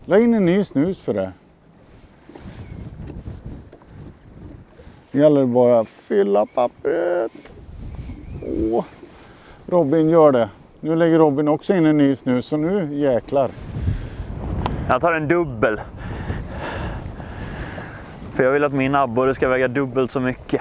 La in en ny snus för det. Det gäller bara att fylla pappret. Åh. Robin gör det. Nu lägger Robin också in en ny snus, så nu jäklar. Jag tar en dubbel. För jag vill att min abborre ska väga dubbelt så mycket.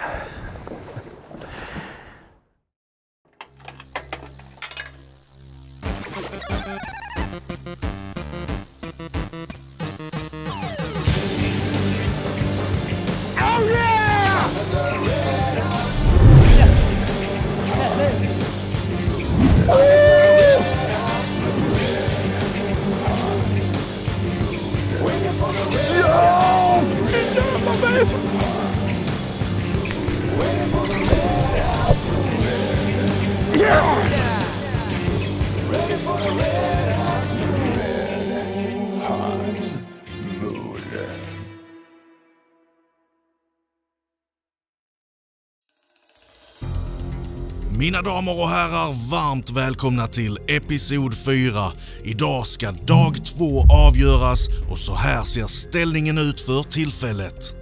Mina damer och herrar, varmt välkomna till episod 4. Idag ska dag 2 avgöras och så här ser ställningen ut för tillfället.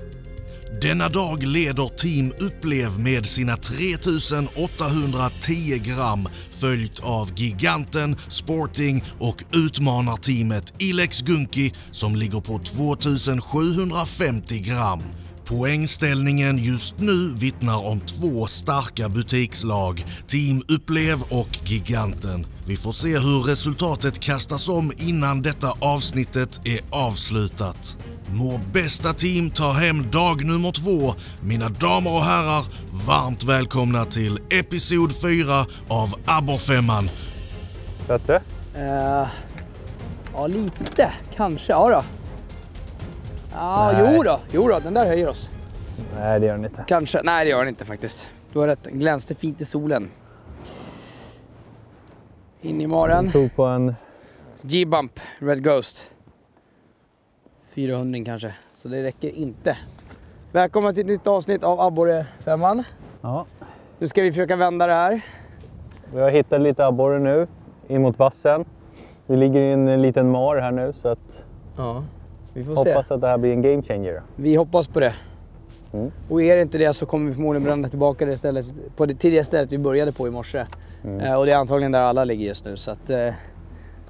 Denna dag leder Team Upplev med sina 3810 gram, följt av Giganten, Sporting och utmanarteamet Ilex Gunki som ligger på 2750 gram. Poängställningen just nu vittnar om 2 starka butikslag, Team Upplev och Giganten. Vi får se hur resultatet kastas om innan detta avsnittet är avslutat. Må bästa team ta hem dag nummer 2. Mina damer och herrar, varmt välkomna till episod 4 av Abborrfemman. Bättre? Ja, lite. Kanske, ja då. Ja, jo då, den där höjer oss. Nej, det gör den inte. Kanske, nej det gör den inte faktiskt. Du har rätt, glänste fint i solen. In i maren. Jag tog på en G-Bump, Red Ghost. 400 kanske, så det räcker inte. Välkomna till ett nytt avsnitt av Abborrfemman. Ja. Nu ska vi försöka vända det här. Vi har hittat lite abborre nu, in mot vassen. Vi ligger i en liten mar här nu, så att Ja, vi får hoppas se. att det här blir en game changer. Vi hoppas på det. Och är det inte det så kommer vi förmodligen bränna tillbaka det stället, på det tidiga stället vi började på i morse. Och det är antagligen där alla ligger just nu, så att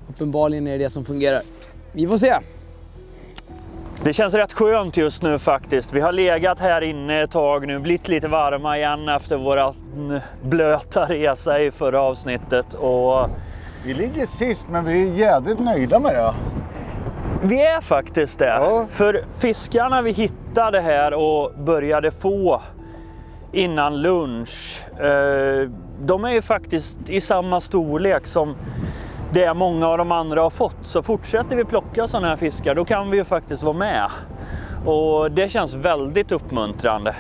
uppenbarligen är det som fungerar. Vi får se. Det känns rätt skönt just nu faktiskt. Vi har legat här inne ett tag nu, blivit lite varma igen efter våra blöta resa i förra avsnittet. Och Vi ligger sist, men vi är jädrigt nöjda med det. vi är faktiskt det. Ja. För fiskarna vi hittade här och började få innan lunch, de är ju faktiskt i samma storlek som det många av de andra har fått. Så fortsätter vi plocka sådana här fiskar, då kan vi ju faktiskt vara med. Och det känns väldigt uppmuntrande.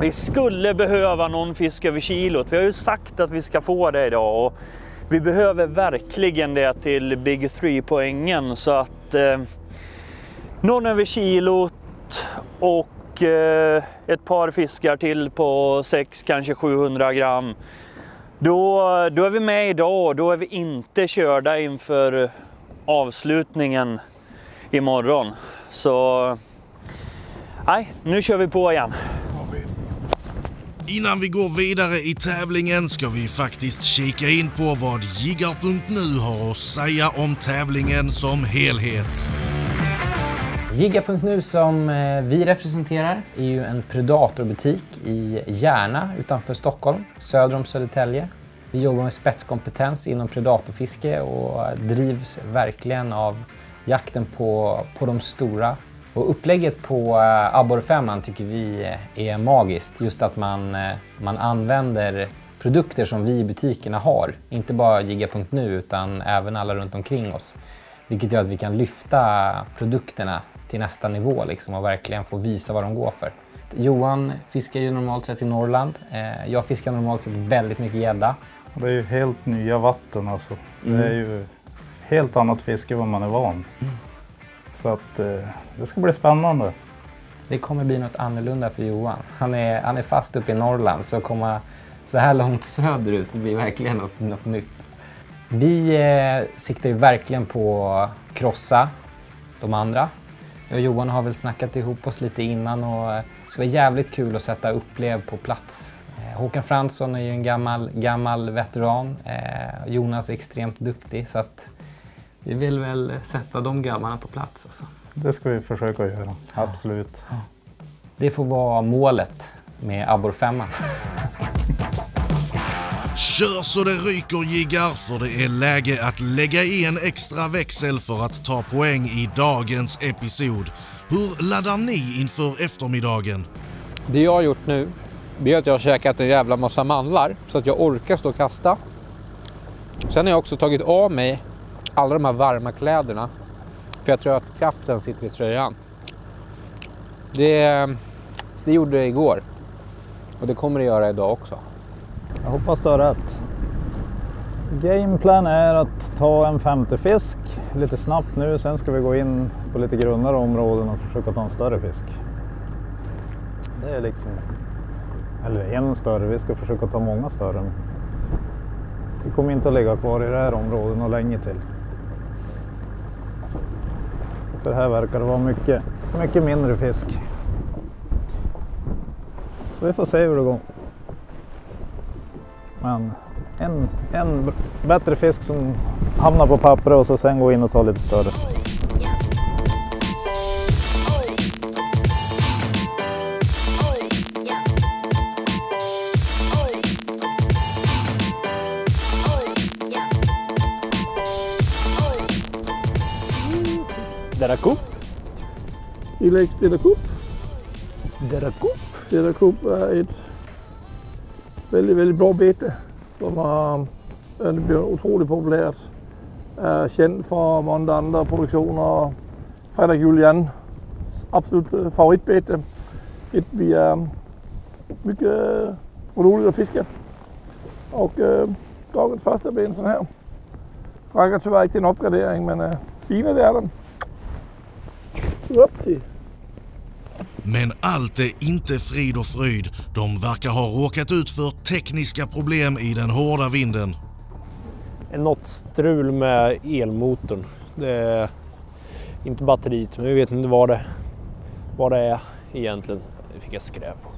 Vi skulle behöva någon fisk över kilot. Vi har ju sagt att vi ska få det idag. Och vi behöver verkligen det till Big 3-poängen. Så att någon över kilot och ett par fiskar till på 6, kanske 700 gram. Då är vi med idag, då är vi inte körda inför avslutningen imorgon. Så nej, nu kör vi på igen. Innan vi går vidare i tävlingen ska vi faktiskt kika in på vad Jiggar.nu har att säga om tävlingen som helhet. Jiggar.nu som vi representerar är ju en predatorbutik i Järna utanför Stockholm, söder om Södertälje. Vi jobbar med spetskompetens inom predatorfiske och drivs verkligen av jakten på de stora. Och upplägget på Abborrfemman tycker vi är magiskt. Just att man använder produkter som vi i butikerna har. Inte bara Jiggar.nu utan även alla runt omkring oss. Vilket gör att vi kan lyfta produkterna till nästa nivå liksom, och verkligen få visa vad de går för. Johan fiskar ju normalt sett i Norrland. Jag fiskar normalt sett väldigt mycket gädda. Det är ju helt nya vatten alltså. Det är ju helt annat fiske än vad man är van. Så att det ska bli spännande. Det kommer bli något annorlunda för Johan. Han är fast uppe i Norrland, så komma så här långt söderut, det blir verkligen något nytt. Vi siktar ju verkligen på krossa de andra. Jag och Johan har väl snackat ihop oss lite innan och det ska vara jävligt kul att sätta Upplev på plats. Håkan Fransson är ju en gammal veteran. Jonas är extremt duktig så att vi vill väl sätta de grabbarna på plats. Alltså. Det ska vi försöka göra, absolut. Ja. Det får vara målet med Abborre 5. Kör så det ryker, jiggar, för det är läge att lägga i en extra växel för att ta poäng i dagens episod. Hur laddar ni inför eftermiddagen? Det jag har gjort nu är att jag har käkat en jävla massa mandlar så att jag orkar stå och kasta. Sen har jag också tagit av mig alla de här varma kläderna för jag tror att kraften sitter i tröjan. Det gjorde det igår och det kommer det göra idag också. Jag hoppas du har rätt. Gameplan är att ta en 50 fisk lite snabbt nu. Sen ska vi gå in på lite grundare områden och försöka ta en större fisk. Det är liksom... Eller en större. Vi ska försöka ta många större. Vi kommer inte att ligga kvar i det här området och länge till. För här verkar det vara mycket mindre fisk. Så vi får se hur det går. Men en bättre fisk som hamnar på pappret och så sen gå in och ta lite större. Derakup. Ilex Derakup. Derakup är ett väldigt bra bete som blir otroligt populärt. Är känd för många andra produktioner. Fredrik Julian, absolut favoritbete. Vi är mycket roligt att fiska. Och dagens första blir en sån här. Räcker tyvärr inte till en uppgradering men fina det är den. Upp till. Men allt är inte frid och fröjd. De verkar ha råkat ut för tekniska problem i den hårda vinden. Något strul med elmotorn. Det är inte batteriet, men vi vet inte vad det är egentligen. Det fick jag skräp på.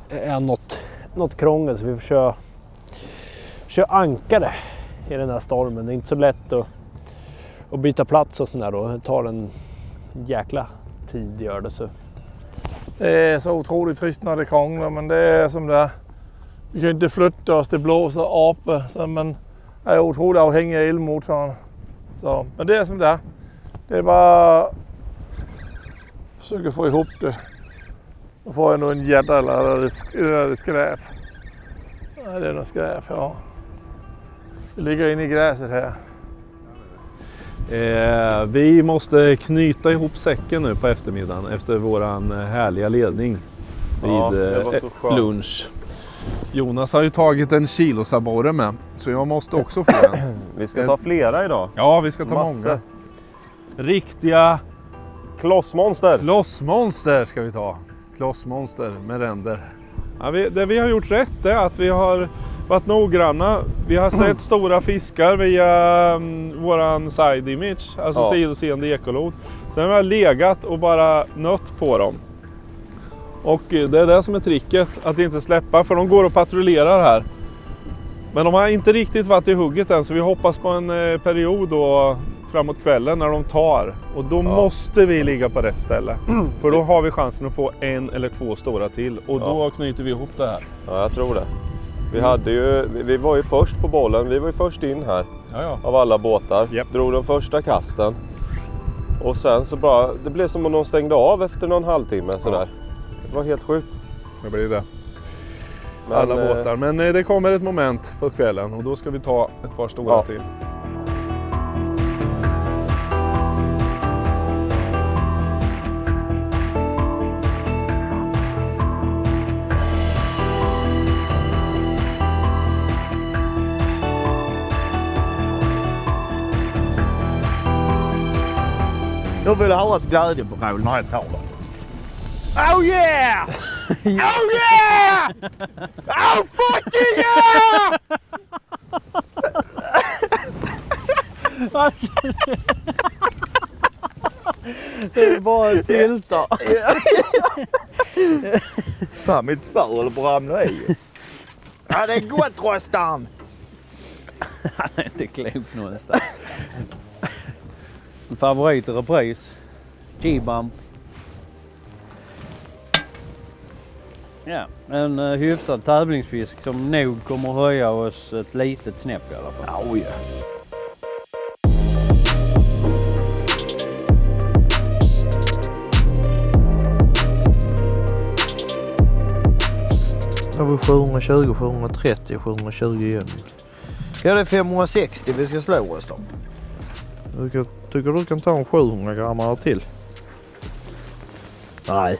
Det är något krångel så vi får köra ankare i den här stormen. Det är inte så lätt att byta plats och sådär då. Det tar en jäkla tid gör det så. Det är så otroligt trist när det krånglar men det är som det är. Vi kan inte flytta oss, det blåser ape så man är otroligt avhängig av elmotorn. Så, men det är som det är. Det är bara försöka få ihop det. Då får jag nog en gädda eller är det skräp. Nej, det är nog skräp, ja. Det ligger inne i gräset här. Vi måste knyta ihop säcken nu på eftermiddagen efter våran härliga ledning vid lunch. Jonas har ju tagit en kilosabborre med så jag måste också få en. Vi ska ta flera idag. Ja, vi ska ta många. Riktiga klossmonster ska vi ta. Klossmonster med ränder. Ja, det vi har gjort rätt är att vi har varit noggranna. Vi har sett stora fiskar via våran side image, alltså sidoseende ekolod. Sen har vi legat och bara nött på dem. Och det är det som är tricket, att inte släppa, för de går och patrullerar här. Men de har inte riktigt varit i hugget än, så vi hoppas på en period då framåt kvällen när de tar. Och då måste vi ligga på rätt ställe. För då har vi chansen att få en eller två stora till. Och då knyter vi ihop det här. Ja, jag tror det. Vi var ju först på bollen, vi var ju först in här av alla båtar. Drog de första kasten. Och sen så bara, det blev som om de stängde av efter någon halvtimme sådär. Det var helt sjukt. Det blir det. Alla båtar. Men det kommer ett moment på kvällen och då ska vi ta ett par stora till. Jag vill ha ett glädjebrål när jag tar dem. Oh yeah! Oh yeah! Oh fucking yeah! Det är bara att tilta. Fan, mitt spår håller på att ramla i. Ja, det är gott, Rostan. Han är inte klok någonstans. Favorit i repris. G-bump. Ja, en hyfsad tävlingsfisk som nog kommer att höja oss ett litet snäpp i alla fall. Oh, ja. Då har vi 720, 730, 720 igen. Ja, det är 560 vi ska slå oss då. Jag tycker du kan ta en 700 gram till. Nej.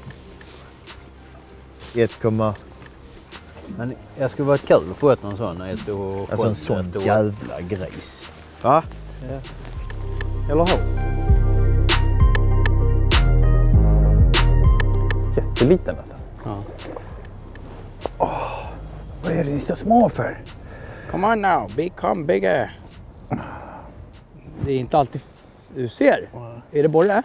1, men jag skulle vara kul att få ett någon sån. Alltså en sån jävla gris. Va? Ja. Eller hur? Jätteliten alltså. Ja. Vad är det ni är så små för? Come on now, become bigger. Det är inte alltid du ser. Är det borre?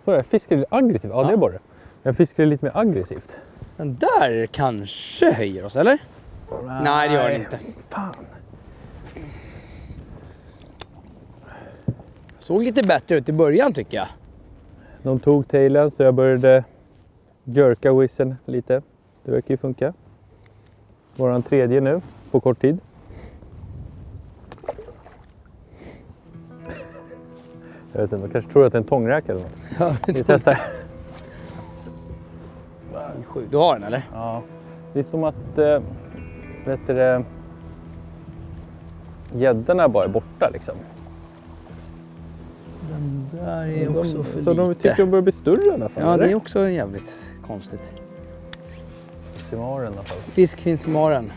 Så jag fiskar lite aggressivt. Ja, det är borre. Jag fiskar lite mer aggressivt. Den där kanske höjer oss, eller? Nej, det gör den inte. Fan. Såg lite bättre ut i början tycker jag. De tog tailen så jag började jerka whistlen lite. Det verkar ju funka. Våran tredje nu på kort tid. Jag vet inte, man kanske tror att det är en tångräka eller något. Ja, vi testar. Du har den eller? Ja. Det är som att gäddorna bara är borta liksom. Den där är också för så lite. De tycker de börjar bli större i alla fall. Ja, eller? det är också jävligt konstigt. I maren i alla fall. Fisk finns i maren.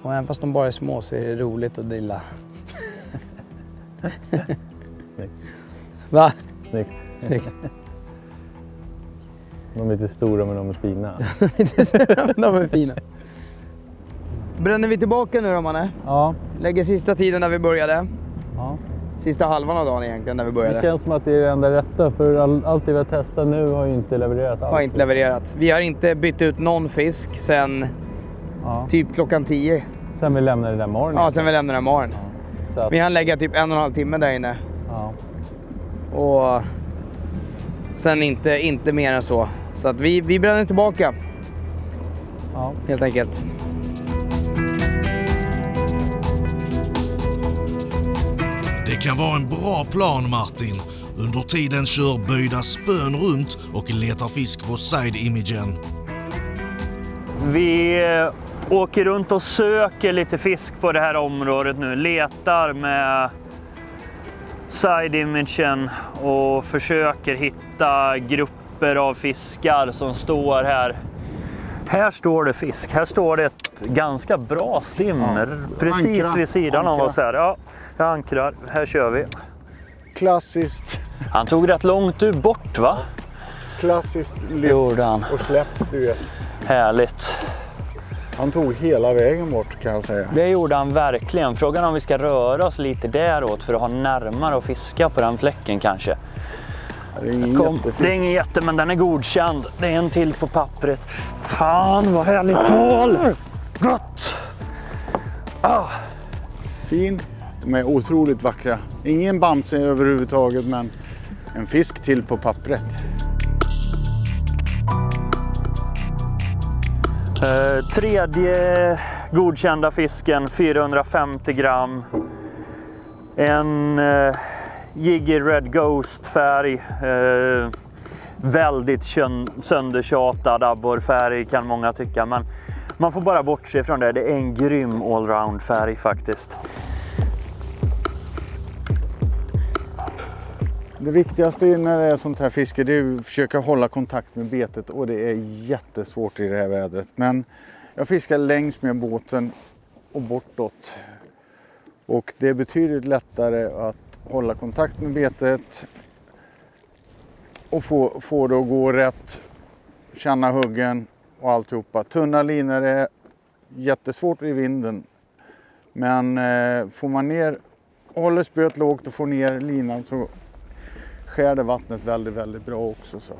Och även fast de bara är små så är det roligt att drilla. Snyggt. Va? Snyggt. Snyggt. De är lite stora men de är fina. De är fina. Bränner vi tillbaka nu då, Manne? Ja. Lägger sista tiden där vi började. Ja. Sista halvan av dagen egentligen när vi började. Det känns som att det är det enda rätta för allt det vi har testat nu har ju inte levererat alls. Har inte levererat. Vi har inte bytt ut någon fisk sen typ klockan 10. Sen vi lämnade den morgonen. Ja, sen vi lämnade den morgonen. Så att... Vi hann lägga typ 1,5 timme där inne. Ja. Och sen inte mer än så. Så att vi bränner tillbaka. Ja. Helt enkelt. Det kan vara en bra plan, Martin. Under tiden kör böjda spön runt och letar fisk på side-imagen. Vi åker runt och söker lite fisk på det här området nu. Letar med side-imagen och försöker hitta grupper av fiskar som står här. Här står det fisk. Här står det ett ganska bra stimmer precis ankra, vid sidan av oss här. Ja, jag ankrar. Här kör vi. Klassiskt. Han tog rätt långt bort, va? Klassiskt lyft och släpp, du vet. Härligt. Han tog hela vägen bort, kan jag säga. Det gjorde han verkligen. Frågan är om vi ska röra oss lite däråt för att ha närmare att fiska på den fläcken kanske. Det är ingen det är ingen jätte, men den är godkänd. Det är en till på pappret. Fan, vad härligt mål! Gott! Ah. Fin. De är otroligt vackra. Ingen bamse överhuvudtaget, men en fisk till på pappret. Tredje godkända fisken, 450 gram. En Jiggy Red Ghost färg. Väldigt söndertjatad abborrfärg kan många tycka, men man får bara bortse från det. Det är en grym allround färg faktiskt. Det viktigaste när det är sånt här fiske, det är att försöka hålla kontakt med betet, och det är jättesvårt i det här vädret. Men jag fiskar längs med båten och bortåt. Och det är betydligt lättare att hålla kontakt med betet och få det att gå rätt, känna huggen och alltihopa. Tunna linor är jättesvårt i vinden, men får man ner, håller spöet lågt och får ner linan så skär det vattnet väldigt, väldigt bra också. Så.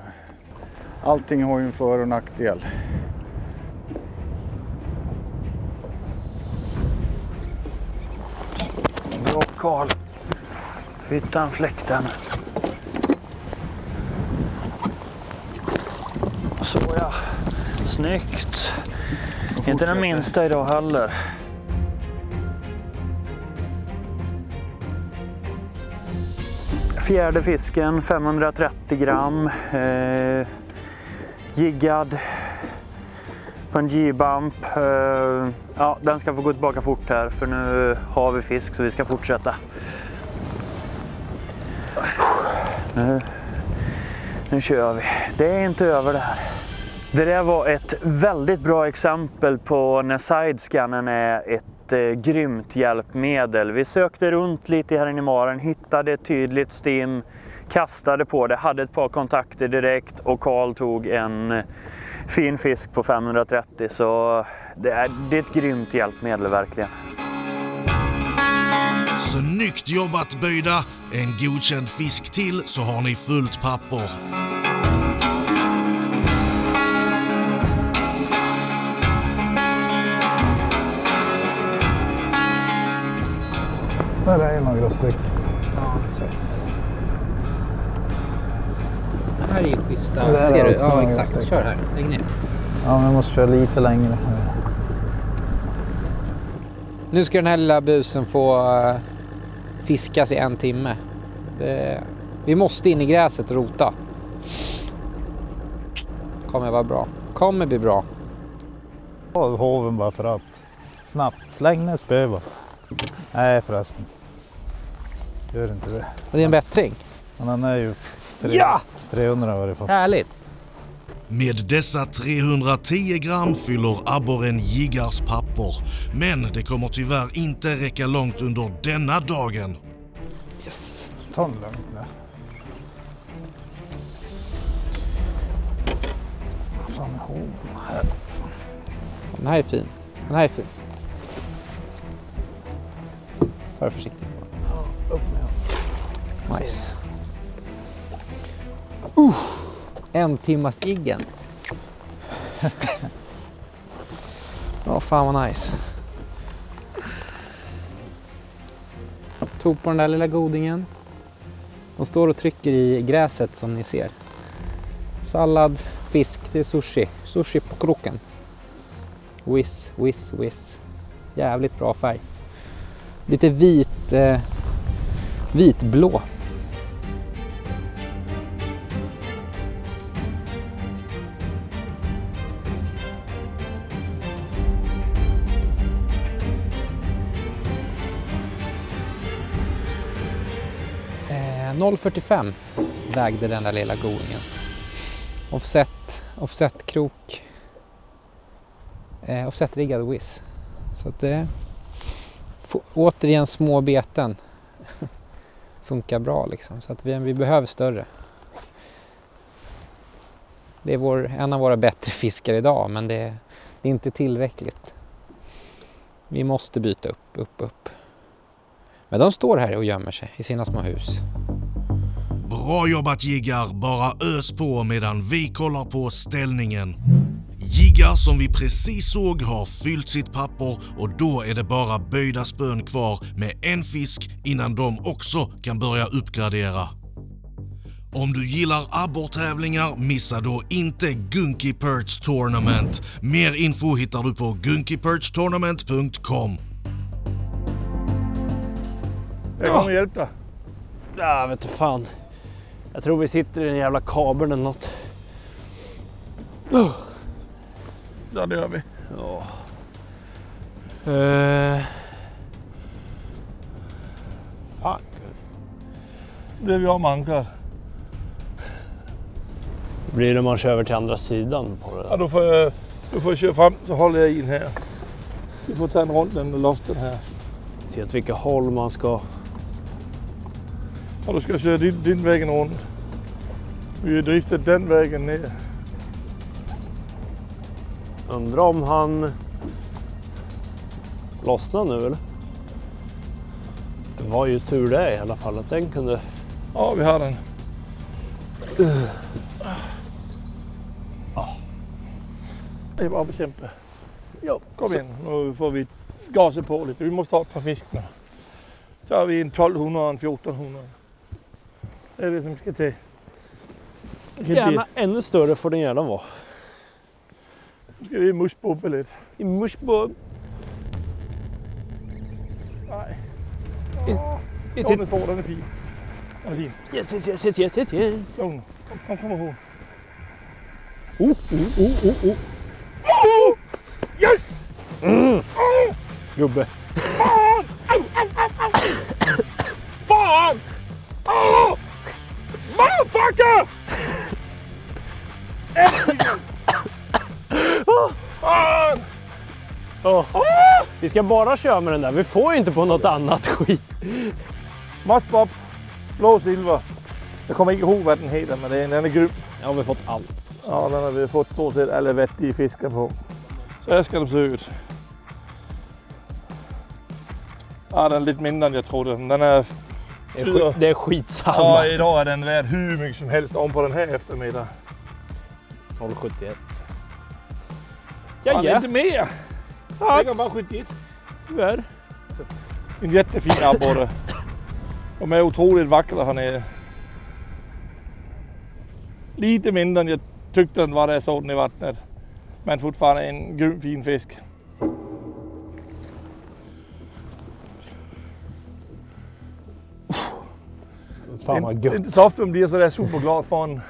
Allting har ju en för- och nackdel. Bra Karl. Hitta en fläkten. Så ja, snyggt. Inte den minsta idag heller. Fjärde fisken, 530 gram. Jiggad på en G-bump. Ja, den ska få gå tillbaka fort här för nu har vi fisk så vi ska fortsätta. Nu kör vi. Det är inte över det här. Det där var ett väldigt bra exempel på när sidescannen är ett grymt hjälpmedel. Vi sökte runt lite här inne i maren, hittade ett tydligt stim, kastade på det, hade ett par kontakter direkt och Karl tog en fin fisk på 530. Så det är ett grymt hjälpmedel verkligen. Snyggt jobbat böjda! En godkänd fisk till så har ni fullt papper. Där är några stycken. Ja, så. Det här är ju schyssta. Ser du? Ja, exakt. Kör här. Lägg ner. Ja, men jag måste köra lite längre. Nu ska den här lilla busen få fiskas i 1 timme. Vi måste in i gräset och rota. Kommer vara bra. Kommer bli bra. Hoven bara för att. Snabbt. Släng ner spö bara. Nej förresten. Gör inte det. Det är en bättring. Men den är ju 300 varje fall. Härligt. Med dessa 310 gram fyller abborren Jiggars papper. Men det kommer tyvärr inte räcka långt under denna dagen. Yes. Ta den lugnt nu. Vad fan är hoven här? Den här är fin. Den här är fin. Ta det försiktigt. Upp med den. Nice. 1 timmas jiggen. Ja, fan vad nice. Tog på den där lilla godingen. De står och trycker i gräset som ni ser. Sallad, fisk, det är sushi. Sushi på kroken. Whiz, whiz, whiz. Jävligt bra färg. Lite vitblå. Eh, 0,45 vägde den där lilla godingen. Offset krok. Offset riggad whiz. Så att det återigen små beten funkar bra liksom. Så att vi behöver större. Det är en av våra bättre fiskar idag, men det är inte tillräckligt. Vi måste byta upp. Men de står här och gömmer sig i sina små hus. Bra jobbat Jiggar, bara ös på medan vi kollar på ställningen. Jiggar som vi precis såg har fyllt sitt papper och då är det bara böjda spön kvar med en fisk innan de också kan börja uppgradera. Om du gillar abborrtävlingar, missa då inte Gunky Perch Tournament. Mer info hittar du på gunkyperchtournament.com. Jag kommer hjälpa dig. Ja, vet du fan. Jag tror vi sitter i den jävla kabeln eller något. Ja, det gör vi. Ja. Fuck. Det blir vi av med ankar. Det blir det när man kör över till andra sidan på det. Ja, då får jag köra fram så håller jag in här. Du får ta en rond den och loss den här. Se åt vilka håll man ska. Ja, då ska jag köra din vägen runt. Vi driftar den vägen ner. Undrar om han lossnar nu eller? Det var ju tur det i alla fall att den kunde. Ja, vi har den. Det är bara att bekämpa. Ja, kom igen. Nu får vi gasa på lite. Vi måste ta ett par fisk nu. Så har vi en 1200 och en 1400. Det är det som ska till. Gärna ännu större får den gärna vara. Nu ska vi mushbobba lite. I mushbob. Nej. Den är fin. Den är fin. Yes. Lugn. Kom ihåg. Yes! Gubbe. Fan! Motherfucker! Vi ska bara köra med den där. Vi får ju inte på något annat skit. Mushbob. Blå silver. Jag kommer inte ihåg vad den heter, men den är grym. Ja, vi har fått allt. Ja, den har vi fått stort sett alla vettiga fiskar på. Så här ska de se ut. Ja, den är lite mindre än jag trodde. Den är... Det är skitsamma. Ja, idag är den värd hur mycket som helst om på den här eftermiddag. 0,71. Ja, inte mer. Jag kan bara 71. Tyvärr. En jättefin abborre. De är otroligt vackra här nere. Lite mindre än jag tyckte den var där jag såg den i vattnet. Men fortfarande en grym fin fisk. Fan vad gött. Inte så ofta man blir så där superglad för en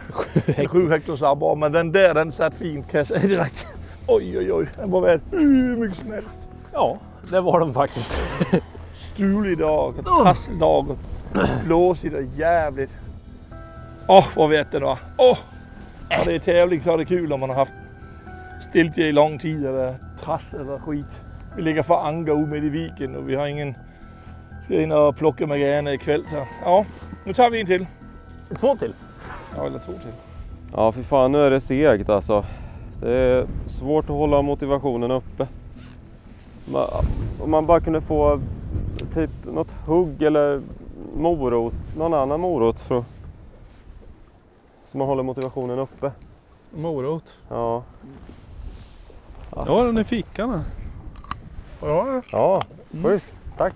7 hektars abborre. Men den där, den satt fint kan jag säga direkt. Oj. Den var värd hur mycket som helst. Ja, det var de faktiskt. Stulig dag, tasseldag och blåsigt och jävligt. Vad vet det då? Ja, det är tävling så är det kul om man har haft stiltje i lång tid eller trassel eller skit. Vi ligger för anker ud mitt i viken och vi har ingen... Ska in och plocka med grejerna ikväll så. Ja, nu tar vi en till. 2 till? Ja, eller 2 till. Ja, för fan nu är det segt alltså. Det är svårt att hålla motivationen uppe. Om man bara kunde få typ något hugg eller morot, någon annan morot för att, så man håller motivationen uppe. Morot? Ja. Ja, den är i fickan. Ja, schysst. Tack.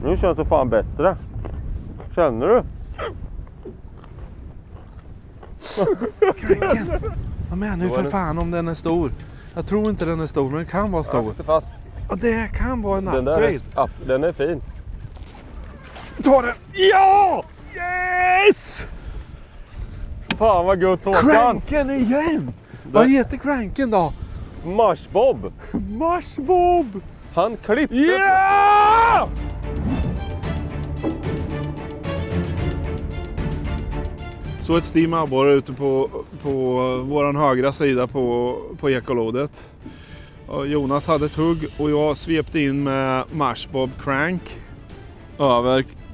Nu känns det fan bättre. Känner du? Kränken. Vad menar nu för fan om den är stor? Jag tror inte den är stor, men den kan vara stor. Sitter fast. Och det kan vara en Den upgrade. Den är fin. Ta den! Ja! Yes! Fan vad gött Håkan. Cranken igen! Vad heter cranken då? Mushbob. Mushbob! Han klippte. Ja! Så ett stim abborre ute på våran högra sida på ekolodet. Och Jonas hade ett hugg och jag svepte in med Mushbob crank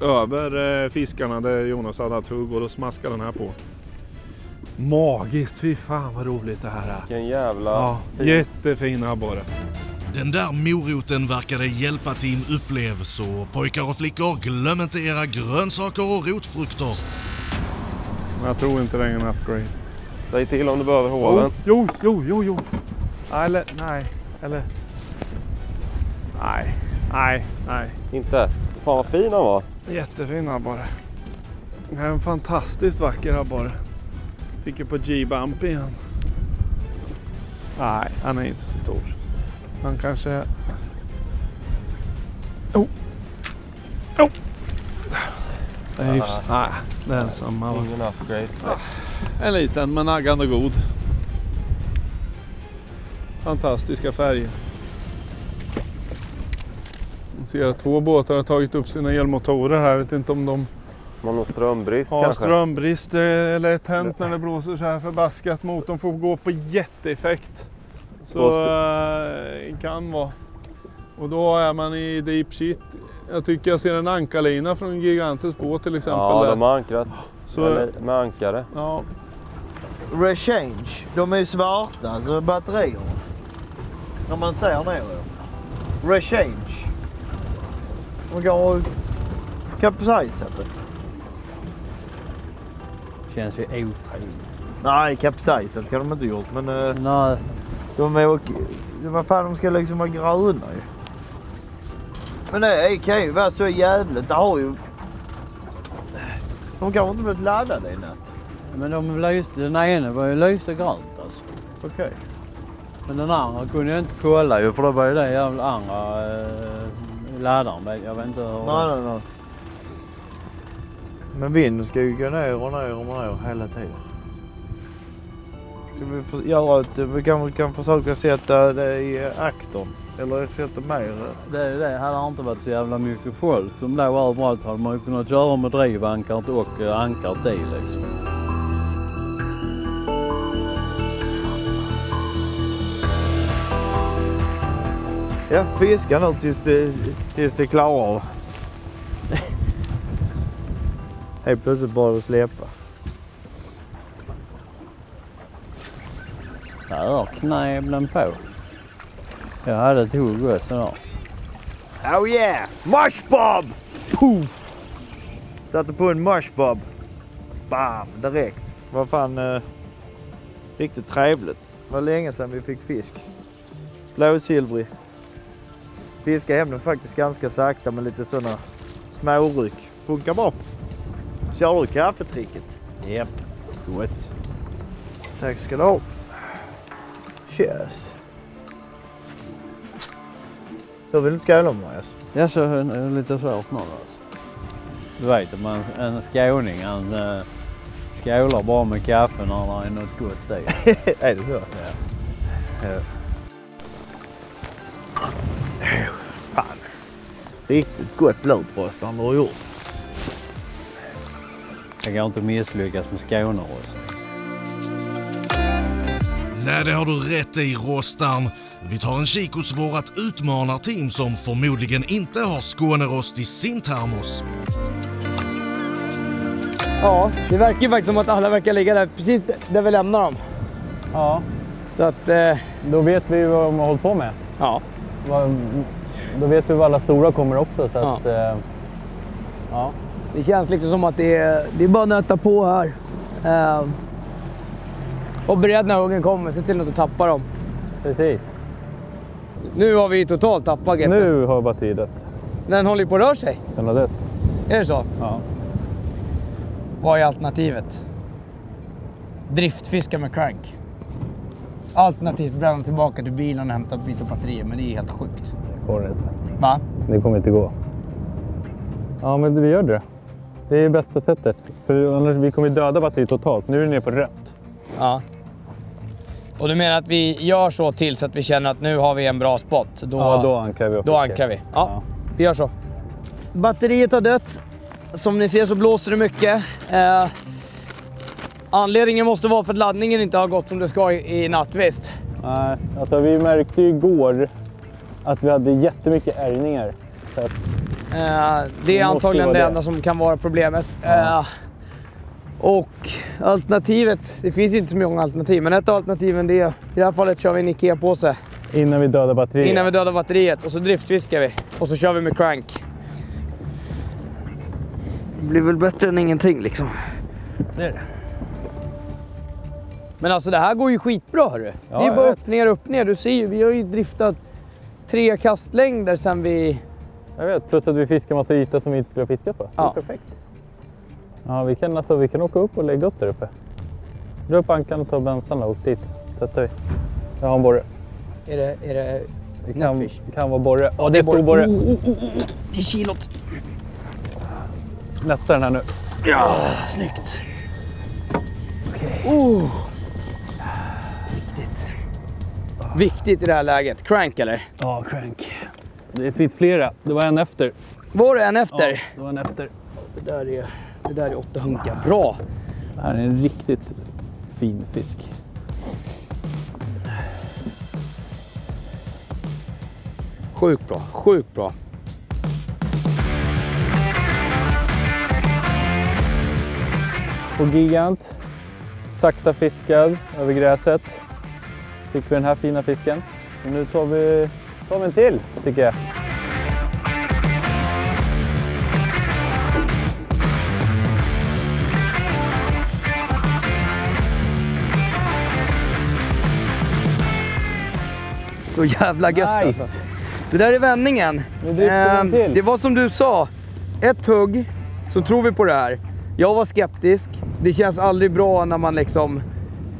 över fiskarna där Jonas hade ett hugg och då smaskade den här på. Magiskt, fy fan vad roligt det här är. Vilken jävla... Ja, jättefin abborre. Den där moroten verkade hjälpa till upplev, så pojkar och flickor, glöm inte era grönsaker och rotfrukter. Jag tror inte det är en upgrade. Säg till om du behöver hålen. Jo. Nej. Inte? Fan vad fin han var. Jättefin abborre. Det är en fantastiskt vacker abborre. Fick ju på G-bump igen. Nej, han är inte så stor. Han kanske... Det är nej, det är samma. Ingen upgrade. En liten men naggande god. Fantastiska färger. Jag ser att 2 båtar har tagit upp sina elmotorer här. Jag vet inte om de... Man har strömbrist ja, kanske? Strömbrist eller tänt när det blåser så här förbaskat. Motorn får gå på jätteeffekt. Så kan vara. Och då är man i deep shit. Jag tycker jag ser en ankarlina från en gigantisk båt till exempel. Ja, där. de har ankrat. Så, med ankare. Ja. Rechange, de är svarta, alltså batterier. När man ser ner. Rechange. De går kapsejsat. Känns ju otrevligt. Nej, kapsejsat kan de inte gjort, men nej. Vad fan, de ska liksom vara gröna ju. Men det kan ju vara så jävligt. Det har ju... De kanske inte blivit laddade i natt. Men den ena var ju lyste grönt alltså. Okej. Men den andra kunde jag inte kolla ju, för då var ju det jävla andra laddaren. Jag vet inte hur... Nej. Men vinden ska ju gå ner och ner hela tiden. Ska vi göra att vi kan försöka sätta det i aktorn? Eller sätta mer? Det hade inte varit så jävla mycket folk som låg överallt. Hade man ju kunnat köra med drivankart och ankart i liksom. Ja, fiska nu tills det klarar av. Helt plötsligt bara att släppa. Där knäblen på. Jag hade ett hugg också då. Oh yeah! Mushbob! Poof! Satte på en mushbob. Bam! Direkt. Vad fan... riktigt trevligt. Det var länge sedan vi fick fisk. Blåsilvrig. Fiskar hem den faktiskt ganska sakta med lite sådana småryck. Funkar bra. Kör du kaffetricket? Japp. Gott. Tack ska du ha. Cheers. Du vill inte skåla om mig alltså? Jag så lite svårt nu alltså. Du vet att en skåning han skålar bara med kaffe när det är något gott i. Är det så? Ja. Fan. Riktigt gott blodbröst han har gjort. Jag kan inte misslyckas med Skånerost. Nej, det har du rätt i, Rostan. Vi tar en kik hos vårat utmanarteam som förmodligen inte har Skånerost i sin termos. Ja, det verkar ju faktiskt som att alla verkar ligga där precis där vi lämnar dem. Ja. Så att... Då vet vi vad de har hållit på med. Ja. Då vet vi vad alla stora kommer också. Så att, ja. Det känns liksom som att det är bara att nöta på här. Och beredd när huggen kommer, så till att tappa dem. Precis. Nu har vi totalt tappat GPS. Nu har batteriet dött. Den håller ju på att röra sig. Den har dött. Är det så? Ja. Vad är alternativet? Driftfiska med crank. Alternativt bränna tillbaka till bilen och hämta ett byte batterier, men det är helt sjukt. Det går inte. Va? Det kommer inte gå. Ja, men vi gör det. Det är bästa sättet. För annars vi kommer döda batteriet totalt. Nu är det nere på rött. Ja. Och du menar att vi gör så tills att vi känner att nu har vi en bra spot? Då ankrar vi. Då ankrar vi. Ja, vi gör så. Batteriet har dött. Som ni ser så blåser det mycket. Anledningen måste vara för att laddningen inte har gått som det ska i natt, visst? Nej, alltså vi märkte ju igår att vi hade jättemycket ärgningar. Så att det är antagligen det enda som kan vara problemet. Ja. Och alternativet, det finns inte så många alternativ, men ett av alternativen är, i det här fallet kör vi en Ikea-påse. Innan vi dödar batteriet? Innan vi dödar batteriet, och så driftfiskar vi. Och så kör vi med crank. Det blir väl bättre än ingenting liksom. Det är det. Men alltså det här går ju skitbra, hörru. Ja, det är bara upp ner. Du ser ju, vi har ju driftat 3 kastlängder sen vi... Jag vet, plus att vi fiskar massa ytor som vi inte skulle ha fiskat på. Ja. Det är perfekt. Ja, vi kan åka upp och lägga oss där uppe. Dra upp ankan och ta bränslan och åk dit. Testar vi. Jag har en borre. Är det det kan vara borre. Ja, det är stor borre. Det är kilot. Nästa den här nu. Ja, snyggt. Okej. Viktigt i det här läget. Crank eller? Ja, crank. Det finns flera. Det var en efter. Var det en efter? Ja, det var en efter. Det där är 8 hunkar. Bra! Det här är en riktigt fin fisk. Sjukt bra, sjukt bra. På gigant. Sakta fiskad över gräset. Fick vi den här fina fisken. Och nu tar vi en till, tycker jag. Så jävla gött Nice. alltså. Det där är vändningen. Det var som du sa. Ett hugg så tror vi på det här. Jag var skeptisk. Det känns aldrig bra när man liksom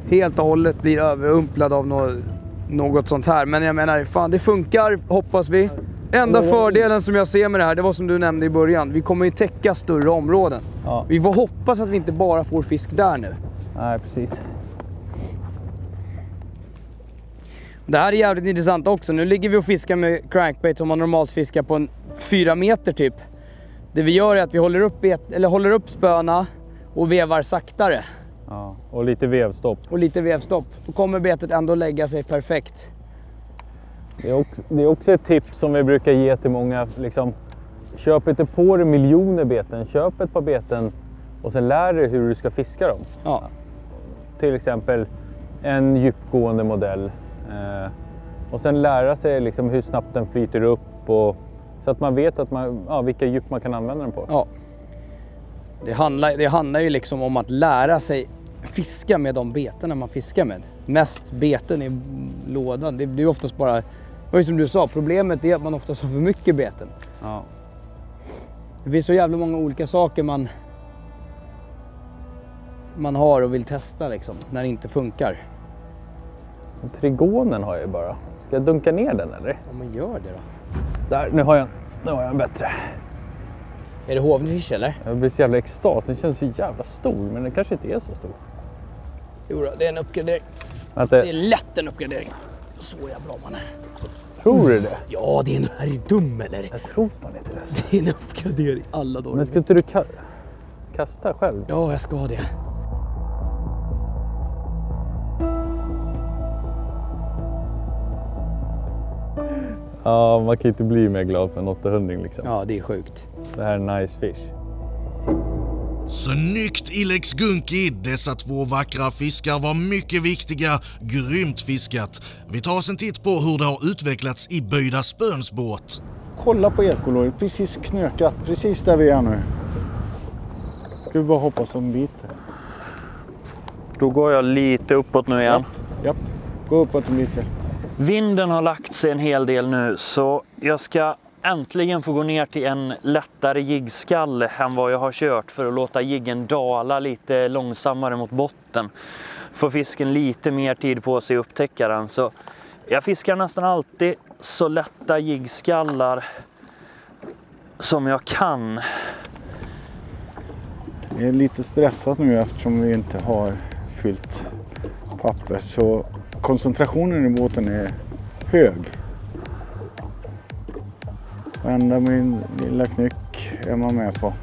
helt och hållet blir överumplad av något sånt här. Men jag menar, fan det funkar, hoppas vi. Enda fördelen som jag ser med det här, det var som du nämnde i början. Vi kommer ju täcka större områden. Ja. Vi får hoppas att vi inte bara får fisk där nu. Nej, precis. Det här är jävligt intressant också. Nu ligger vi och fiskar med crankbait som man normalt fiskar på 4 meter typ. Det vi gör är att vi håller upp spöna och vevar saktare. Ja, och lite vevstopp. Då kommer betet ändå lägga sig perfekt. Det är också ett tips som vi brukar ge till många. Liksom, köp inte på dig miljoner beten. Köp ett par beten och sen lär dig hur du ska fiska dem. Ja. Till exempel en djupgående modell. Och sen lära sig liksom hur snabbt den flyter upp. Och, så att man vet att vilka djup man kan använda den på. Ja. Det handlar ju liksom om att lära sig fiska med de betarna man fiskar med. Mest beten i lådan. Det är oftast bara, vad som du sa, problemet är att man oftast har för mycket beten. Ja. Det finns så jävla många olika saker man har och vill testa liksom, när det inte funkar. Trigonen har jag ju bara. Ska jag dunka ner den eller? Ja, men gör det då. Där, nu har jag en bättre. Är det hovfisk eller? Jag blir så jävla extas. Den känns så jävla stor, men den kanske inte är så stor. Jo då, det är en uppgradering. Vänta. Det är lätt en uppgradering. Så jävla bra man är. Tror du det? Ja, det är en här dum eller? Jag tror fan inte det. Det är en uppgradering alla dagar. Men ska inte du kasta själv? Ja, jag ska det. Ja, man kan inte bli mer glad för en 800 liksom. Ja, det är sjukt. Det här är nice fish. Snyggt Ilex Gunki! Dessa 2 vackra fiskar var mycket viktiga, grymt fiskat. Vi tar oss en titt på hur det har utvecklats i Böjda Spöns båt. Kolla på ekolåret, precis knökat, precis där vi är nu. Ska vi bara hoppas om biter. Då går jag lite uppåt nu igen. Japp. Gå uppåt en bit till. Vinden har lagt sig en hel del nu, så jag ska äntligen få gå ner till en lättare jiggskall än vad jag har kört för att låta jiggen dala lite långsammare mot botten. Får fisken lite mer tid på sig att upptäcka den. Så jag fiskar nästan alltid så lätta jiggskallar som jag kan. Jag är lite stressad nu eftersom vi inte har fyllt papper, så koncentrationen i båten är hög. Varenda min lilla knyck är man med på.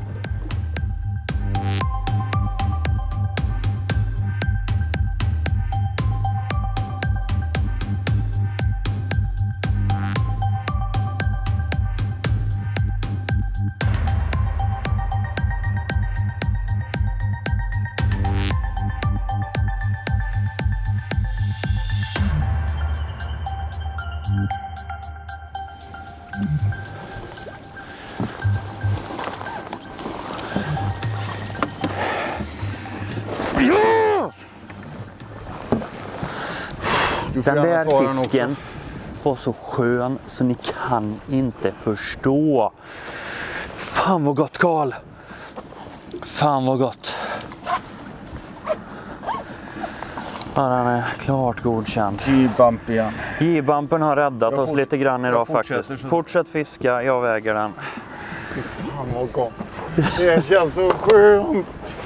Den där fisken var så skön så ni kan inte förstå. Fan vad gott, Karl. Fan vad gott. Ja, den är klart godkänd. J-bump igen. J-bumpen har räddat oss lite grann idag faktiskt. Fortsätt fiska, jag väger den. Fan vad gott. Det känns så skönt.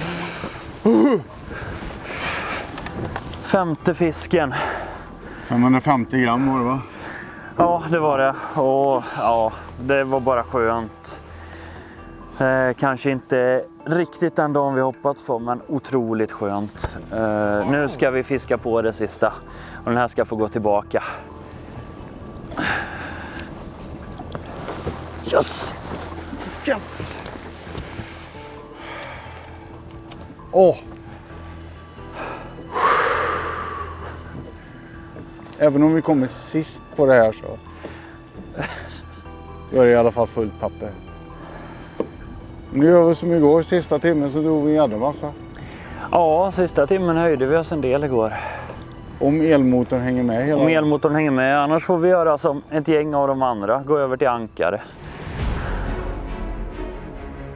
5:e fisken. 550 gram var det, va? Ja, det var det. Och ja, det var bara skönt. Kanske inte riktigt den dagen vi hoppats på, men otroligt skönt. Nu ska vi fiska på det sista. Och den här ska få gå tillbaka. Yes! Yes! Åh! Även om vi kommer sist på det här så gör det i alla fall fullt papper. Nu gör vi som igår, sista timmen så drog vi en jävla massa. Ja, sista timmen höjde vi oss en del igår. Om elmotorn hänger med hela... Om elmotorn hänger med, annars får vi göra som ett gäng av de andra, gå över till ankare.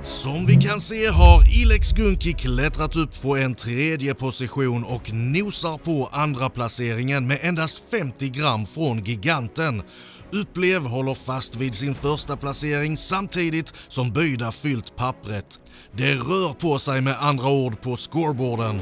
Som vi kan se har Ilex Gunki klättrat upp på en 3:e position och nosar på andra placeringen med endast 50 gram från giganten. Upplev håller fast vid sin första placering samtidigt som Böjda fyllt pappret. Det rör på sig med andra ord på scoreboarden.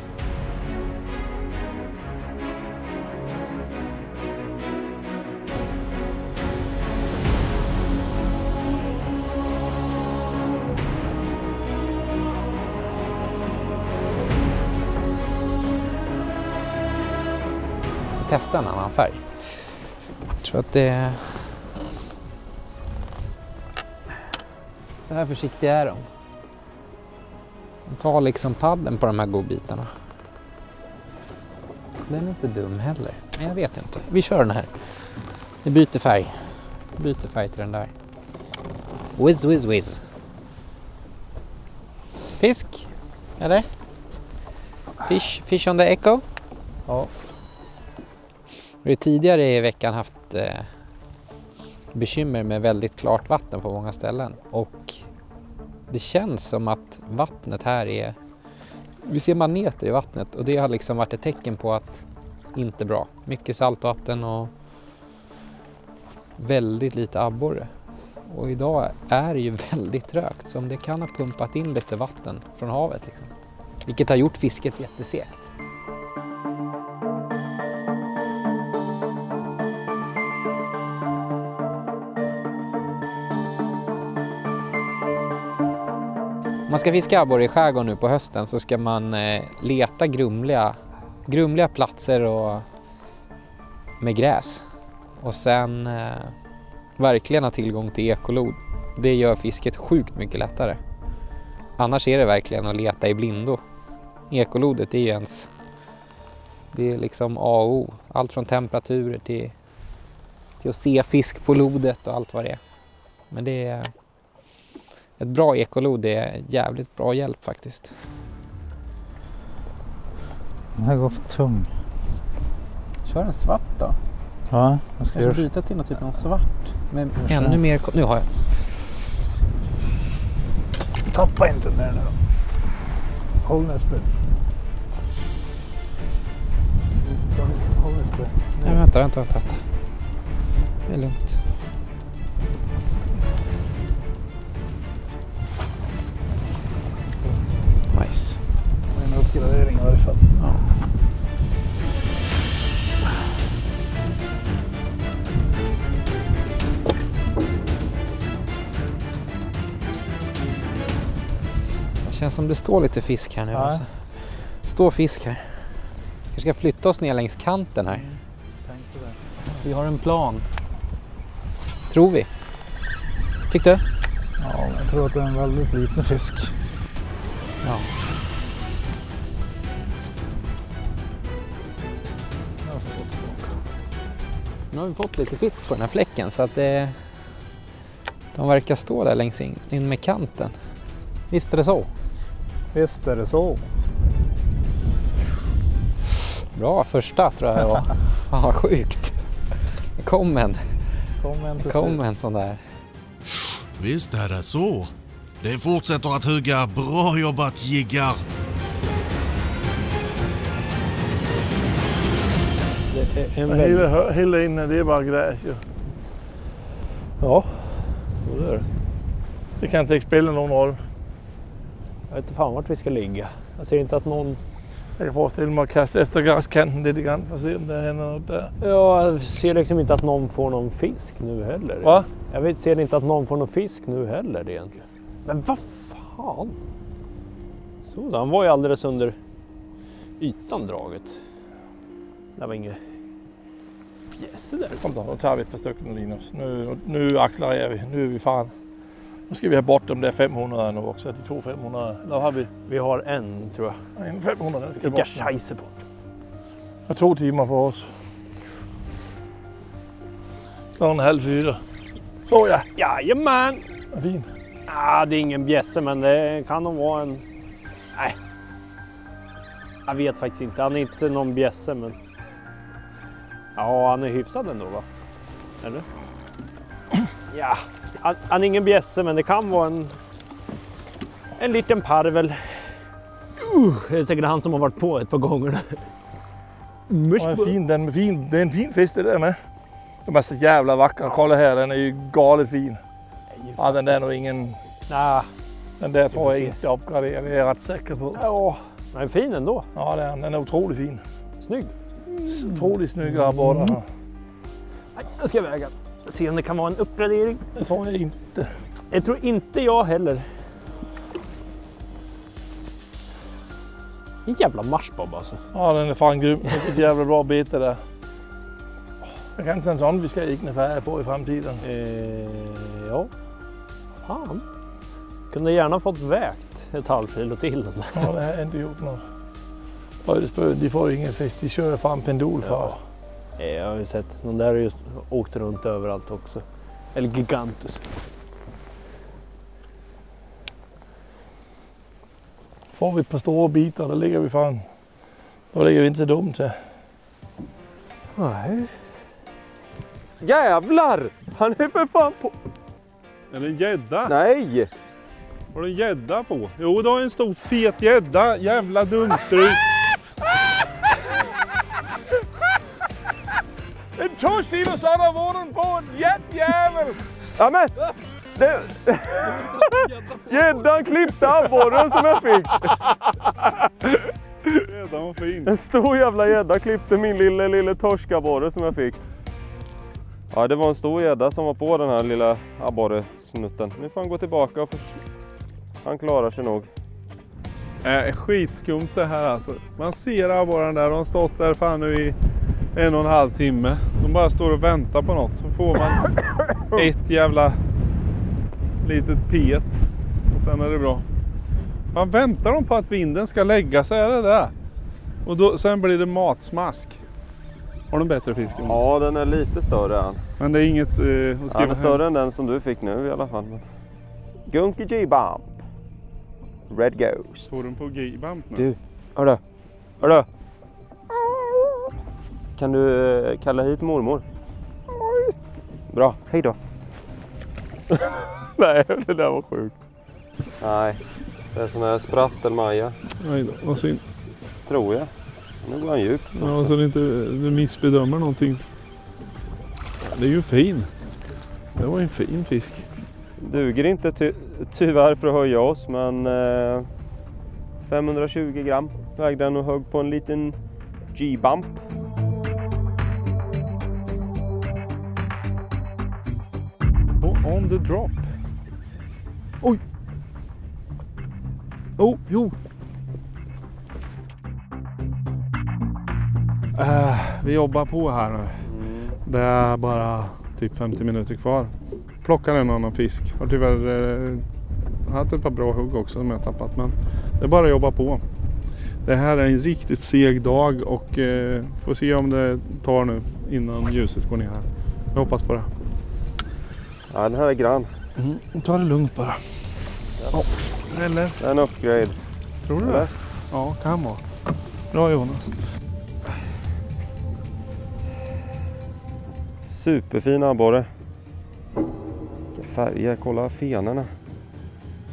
Testa en annan färg. Jag tror att det är... Så här försiktiga är de. De tar liksom padden på de här godbitarna. Den är inte dum heller. Men jag vet inte. Vi kör den här. Vi byter färg. Byter färg till den där. Whiz, whiz, whiz. Fisk? Eller? Fish on the echo? Ja. Vi har tidigare i veckan haft bekymmer med väldigt klart vatten på många ställen. Och det känns som att vattnet här är... Vi ser maneter i vattnet och det har liksom varit ett tecken på att inte bra. Mycket saltvatten och väldigt lite abborre. Och idag är det ju väldigt trögt, så om det kan ha pumpat in lite vatten från havet. Liksom. Vilket har gjort fisket jättesegt. Om man ska fiska abborre i skärgården nu på hösten så ska man leta grumliga platser och med gräs. Och sen verkligen ha tillgång till ekolod. Det gör fisket sjukt mycket lättare. Annars är det verkligen att leta i blindo. Ekolodet är ju ens... Det är liksom A och O. Allt från temperaturer till att se fisk på lodet och allt vad det är. Men det är... Ett bra ekolod är jävligt bra hjälp faktiskt. Den här går för tung. Kör en svart då. Ja, jag ska kanske byta till något typ av svart. Men ännu mer... Nu har jag. Tappa inte den där nu då. Håll nässpel. Håll nässpel. Nej, vänta. Det är lugnt. Nice. Det är en uppgradering i varje fall. Ja. Det känns som det står lite fisk här nu. Alltså. Står fisk här. Vi ska flytta oss ner längs kanten här. Vi har en plan. Tror vi. Fick du? Ja, jag tror att det är en väldigt liten fisk. Ja. Nu har vi fått lite fisk på den här fläcken så att de verkar stå där längs in med kanten. Visst är det så? Visst är det så. Bra, första tror jag det var. Fan vad sjukt. Det kom en sån där. Visst är det så. Det fortsätter att hugga. Bra jobbat, jiggar. Hela inne, det är bara gräs ju. Ja, det är det. Det kan inte spela någon roll. Jag vet inte fan vart vi ska ligga. Jag ser inte att någon... Jag kan föreställa mig att kasta efter gräskanten lite grann för att se om det händer något där. Ja, jag ser liksom inte att någon får någon fisk nu heller. Va? Jag ser inte att någon får någon fisk nu heller egentligen. Men vad fan? Så, han var ju alldeles under ytan draget. Det var inget pjäser där. Kom då tar vi ett par stycken Linus. Nu accelererar vi. Nu är vi fan. Nu ska vi ha bort de där 500 nu också. De 2 500. Där har vi. Vi har en tror jag. En 500 den ska bort. Vilka scheisse på. Jag 2 timmar på oss. Klockan 3:30. Så ja. Jajamän. Fin. Ja, det är ingen bjässe men det kan nog vara en... Nej. Jag vet faktiskt inte. Han är inte någon bjässe men... Ja, han är hyfsad ändå va? Eller? Ja, han är ingen bjässe men det kan vara en liten parvel. Det är säkert han som har varit på ett par gånger. Ja, fin, det är en fin fisk det där med. De är så jävla vackra. Kolla här, den är ju galet fin. Ja, den där är nog ingen... Nej. Den där tror jag inte jag uppgraderar, det är jag rätt säker på. Ja, men fin ändå. Ja, den är otroligt fin. Snygg. Otroligt snygga abborrar. Jag ska väga. Se om det kan vara en uppgradering. Det tror jag inte. Det tror inte jag heller. En jävla marsbob alltså. Ja, den är fan grym. Vilket jävla bra bete där. Det kanske är en sån vi ska ikna färg på i framtiden. Ja. Fan. Kunde gärna fått vägt ett halvkilo till den. Ja, det har jag inte gjort något. Ödesbö, de får ju ingen fisk. De kör fan pendol för. Ja, jag har ju sett. De där har just åkt runt överallt också. Eller gigantus. Får vi ett par stora bitar, då ligger vi fan. Då ligger vi inte så dumt så. Nej. Jävlar! Han är för fan på... Är det en gädda? Nej! Har du en gädda på? Jo, du har en stor fet gädda. Jävla dumstrut. En 2 kilos abborren på en jättejävel! Ja men! Gäddan klippte abborren som jag fick. Gäddan var fin. En stor jävla gädda klippte min lilla torskabborre som jag fick. Ja, det var en stor gädda som var på den här lilla abborresnutten. Nu får han gå tillbaka och han klarar sig nog. Skitskumt det här alltså. Man ser abborren där, de har stått där fan nu i 1,5 timme. De bara står och väntar på något. Så får man ett jävla litet pet. Och sen är det bra. Man väntar de på att vinden ska lägga sig, är det där? Och då, sen blir det matsmask. Har du en bättre fisk? Ja, den är lite större än. Men det är inget att skriva den är större än den som du fick nu i alla fall. Gunky G-Bump. Red Ghost. Står den på G-Bump nu? Du, hörru. Kan du kalla hit mormor? Bra, hej då. Nej, det där var sjukt. Nej, det är sån här sprattelmaja. Nej då, vad synd. Tror jag. Nu går han djupt. Ja, så du missbedömer någonting. Det är ju fin. Det var en fin fisk. Duger inte tyvärr för att höja oss, men 520 gram vägde den och högg på en liten G-bump. On the drop. Oj! Oh, jo! Vi jobbar på här nu. Det är bara typ 50 minuter kvar. Plockar en annan fisk. Har tyvärr haft ett par bra hugg också som jag tappat. Men det är bara att jobba på. Det här är en riktigt seg dag och får se om det tar nu innan ljuset går ner här. Jag hoppas på det. Ja, den här är grann. Ta det lugnt bara. Ja. Eller? Det är en upgrade. Tror du det? Ja, kan vara. Bra Jonas. Superfina abborre. Vilka färger, kolla fenorna.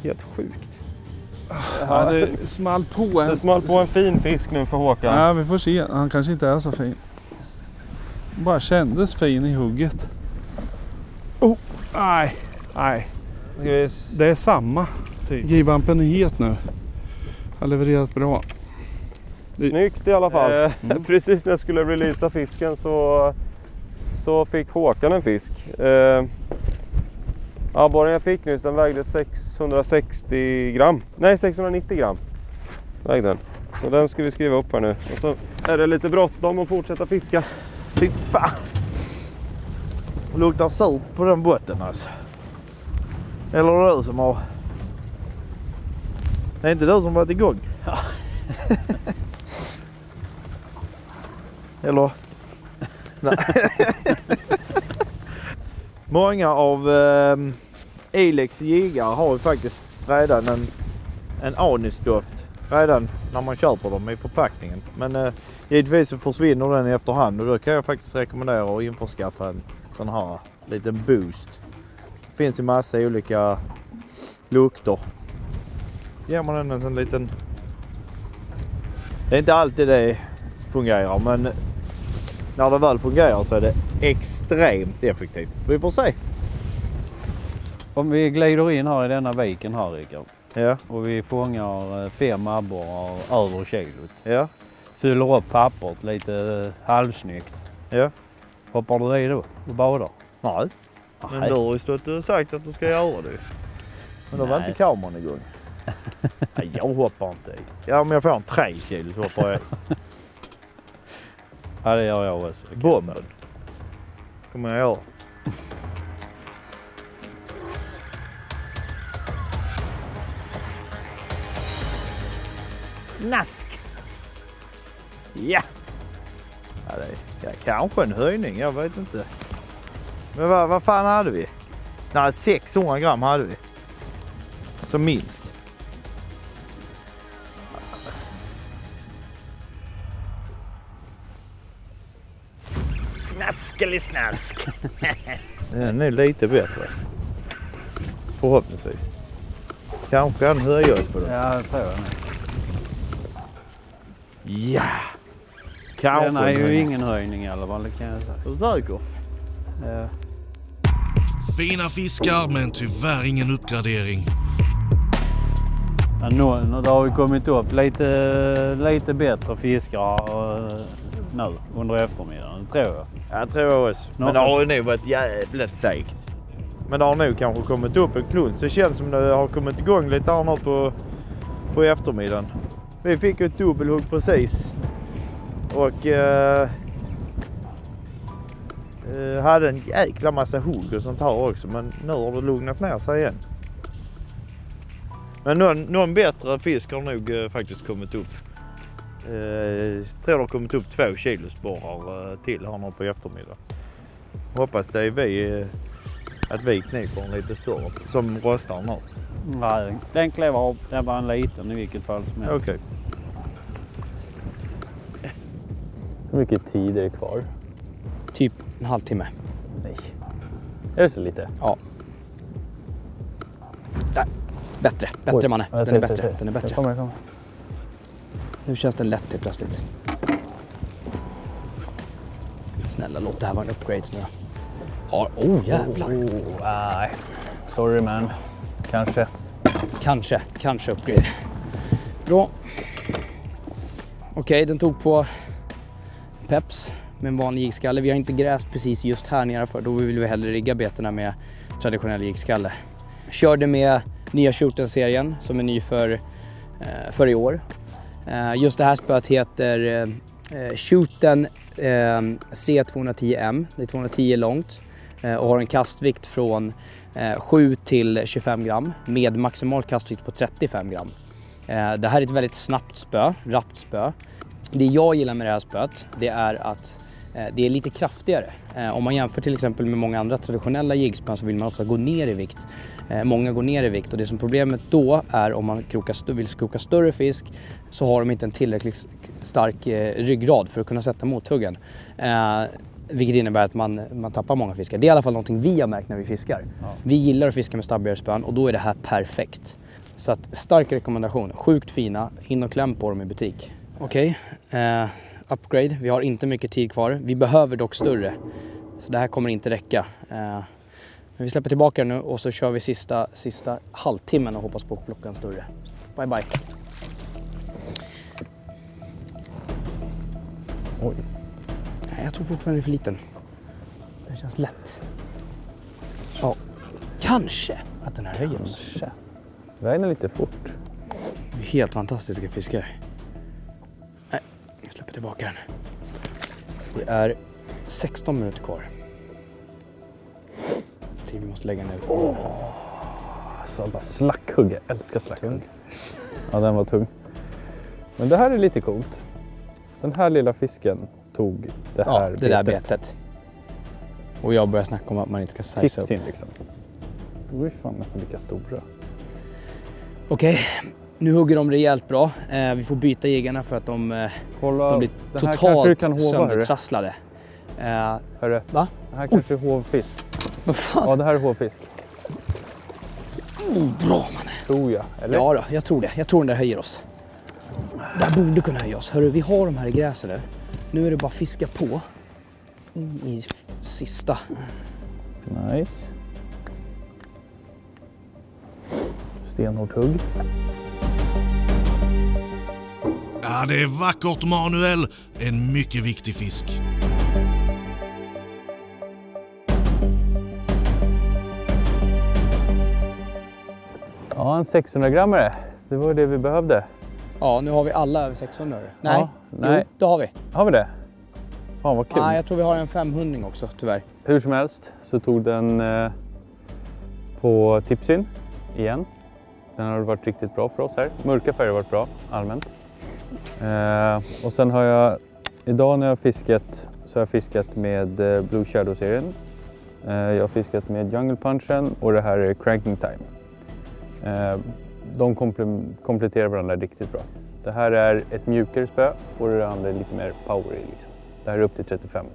Helt sjukt. Ja, det small på Det small på en fin fisk nu för Håkan. Ja, vi får se. Han kanske inte är så fin. Bara kändes fin i hugget. Oh, nej. Det är samma. G-bumpen är het nu. Har levererat bra. Snyggt i alla fall. Precis när jag skulle releasa fisken så fick Håkan en fisk. Abborren jag fick nyss, den vägde 660 gram. Nej, 690 gram vägde den. Så den ska vi skriva upp här nu. Och så är det lite bråttom att fortsätta fiska. Fy fan. Luktar surt på den båten alltså. Eller är det du som har... Det är inte du som varit igång? Ja. Eller? Nej. Många av Ilex jägare har ju faktiskt redan en anusdoft redan när man köper dem i förpackningen. Men givetvis så försvinner den i efterhand och då kan jag faktiskt rekommendera att införskaffa en sån här liten boost. Det finns ju massa olika lukter. Ger man den en sån liten... Det är inte alltid det fungerar, men när det väl fungerar så är det extremt effektivt. Vi får se. Om vi glider in här i denna viken här, Rickard. Ja. Och vi fångar 5 abborrar över kilot. Ja. Fyller upp pappret lite halvsnyggt. Ja. Hoppar du i då och badar? Nej. Men du har ju stått och sagt att du ska göra det. Men då var inte kameran igång. Nej, jag hoppar inte i. Ja, om jag får en 3 kilo så hoppar jag i. Ja, det gör jag också. Bomben. Kommer jag göra. Snask! Ja! Ja, det är kanske en höjning, jag vet inte. Men vad fan hade vi? Nej, 600 gram hade vi. Så minst. Snaskelig-snask! Den är lite bättre. Förhoppningsvis. Kanske kan höja oss på det. Ja, det tror jag. Ja! Kanske. Den är ju ingen höjning i alla fall, det kan jag säga. Du är säker? Ja. Fina fiskar, men tyvärr ingen uppgradering. Ja, nu har vi kommit upp lite bättre fiskar nu under eftermiddagen, tror jag. Jag tror jag också. Men det har ju nog varit jävligt segt. Men det har nog kanske kommit upp en kluns. Det känns som det har kommit igång lite här nu på eftermiddagen. Vi fick ett dubbelhugg precis. Och hade en jäkla massa hugg och sånt här också. Men nu har det lugnat ner sig igen. Men någon bättre fisk har nog faktiskt kommit upp. Jag tror det har kommit upp 2 kilosborrar till här nu på eftermiddag. Hoppas det är att vi kniper en lite större som rostar nu. Nej, den klev av. Det var en liten i vilket fall som helst. Okej. Hur mycket tid är det kvar? Typ en halvtimme. Nej. Är det så lite? Ja. Där. Bättre Manne. Den är bättre. Den är bättre. Kommer. Nu känns den lätt till plötsligt. Snälla, låt det här vara en upgrade nu. Ja, jävlar. Nej. Sorry man. Kanske upgrade. Bra. Okej, den tog på peps med en vanlig jigskalle. Vi har inte gräs precis just här nere för då vill vi hellre rigga betena med traditionell jigskalle. Körde med nya Shooten-serien som är ny för i år. Just det här spöet heter Shooten C210M. Det är 210 långt och har en kastvikt från 7 till 25 gram med maximal kastvikt på 35 gram. Det här är ett väldigt snabbt spö, rappt spö. Det jag gillar med det här spöet, det är att det är lite kraftigare. Om man jämför till exempel med många andra traditionella jigspön så vill man ofta gå ner i vikt. Många går ner i vikt och det som problemet då är om man vill kroka större fisk så har de inte en tillräckligt stark ryggrad för att kunna sätta mothuggen. Vilket innebär att man tappar många fiskar. Det är i alla fall någonting vi har märkt när vi fiskar. Ja. Vi gillar att fiska med stabbigare spön och då är det här perfekt. Så att stark rekommendation. Sjukt fina. In och kläm på dem i butik. Okej. Upgrade. Vi har inte mycket tid kvar. Vi behöver dock större. Så det här kommer inte räcka. Men vi släpper tillbaka nu och så kör vi sista halvtimmen och hoppas på att plocka en större. Bye bye. Oj. Nej, jag tror fortfarande det är för liten. Det känns lätt. Ja, kanske att den här höjer oss. Vägen är lite fort. Det är helt fantastiska fiskar. Nej, jag släpper tillbaka den. Det är 16 minuter kvar. Vi måste lägga ner. Så bara slackhugg. Jag älskar slackhugg. Ja, den var tung. Men det här är lite coolt. Den här lilla fisken tog det här det där betet. Och jag börjar snacka om att man inte ska size upp. Liksom. De är fan nästan lika stora. Okej. Nu hugger de rejält bra. Vi får byta jiggarna för att de blir totalt söndertrasslade. Hörru, va? Det här kanske är hovfisk. Vad fan? Ja, det här är hovfisk. Bra man. Tror jag, eller? Ja då, jag tror det. Jag tror den där höjer oss. Det här borde kunna höja oss. Hörru, vi har de här i gräset. Nu är det bara fiska på. In i sista. Nice. Stenhårt hugg. Ja, det är vackert, Manuel. En mycket viktig fisk. Ja, en 600-grammare. Det var det vi behövde. Ja, nu har vi alla över 600. Nej, ja, nej. Jo, det har vi. Har vi det? Fan vad kul. Nej, jag tror vi har en 500 också, tyvärr. Hur som helst så tog den på tipsyn igen. Den har varit riktigt bra för oss här. Mörka färger har varit bra allmänt. Och sen har jag, idag när jag har fiskat så har jag fiskat med Blue Shadow-serien. Jag har fiskat med Jungle Punchen och det här är Cranking Time. De kompletterar varandra riktigt bra. Det här är ett mjukare spö och det andra är lite mer power i. Liksom. Det här är upp till 35.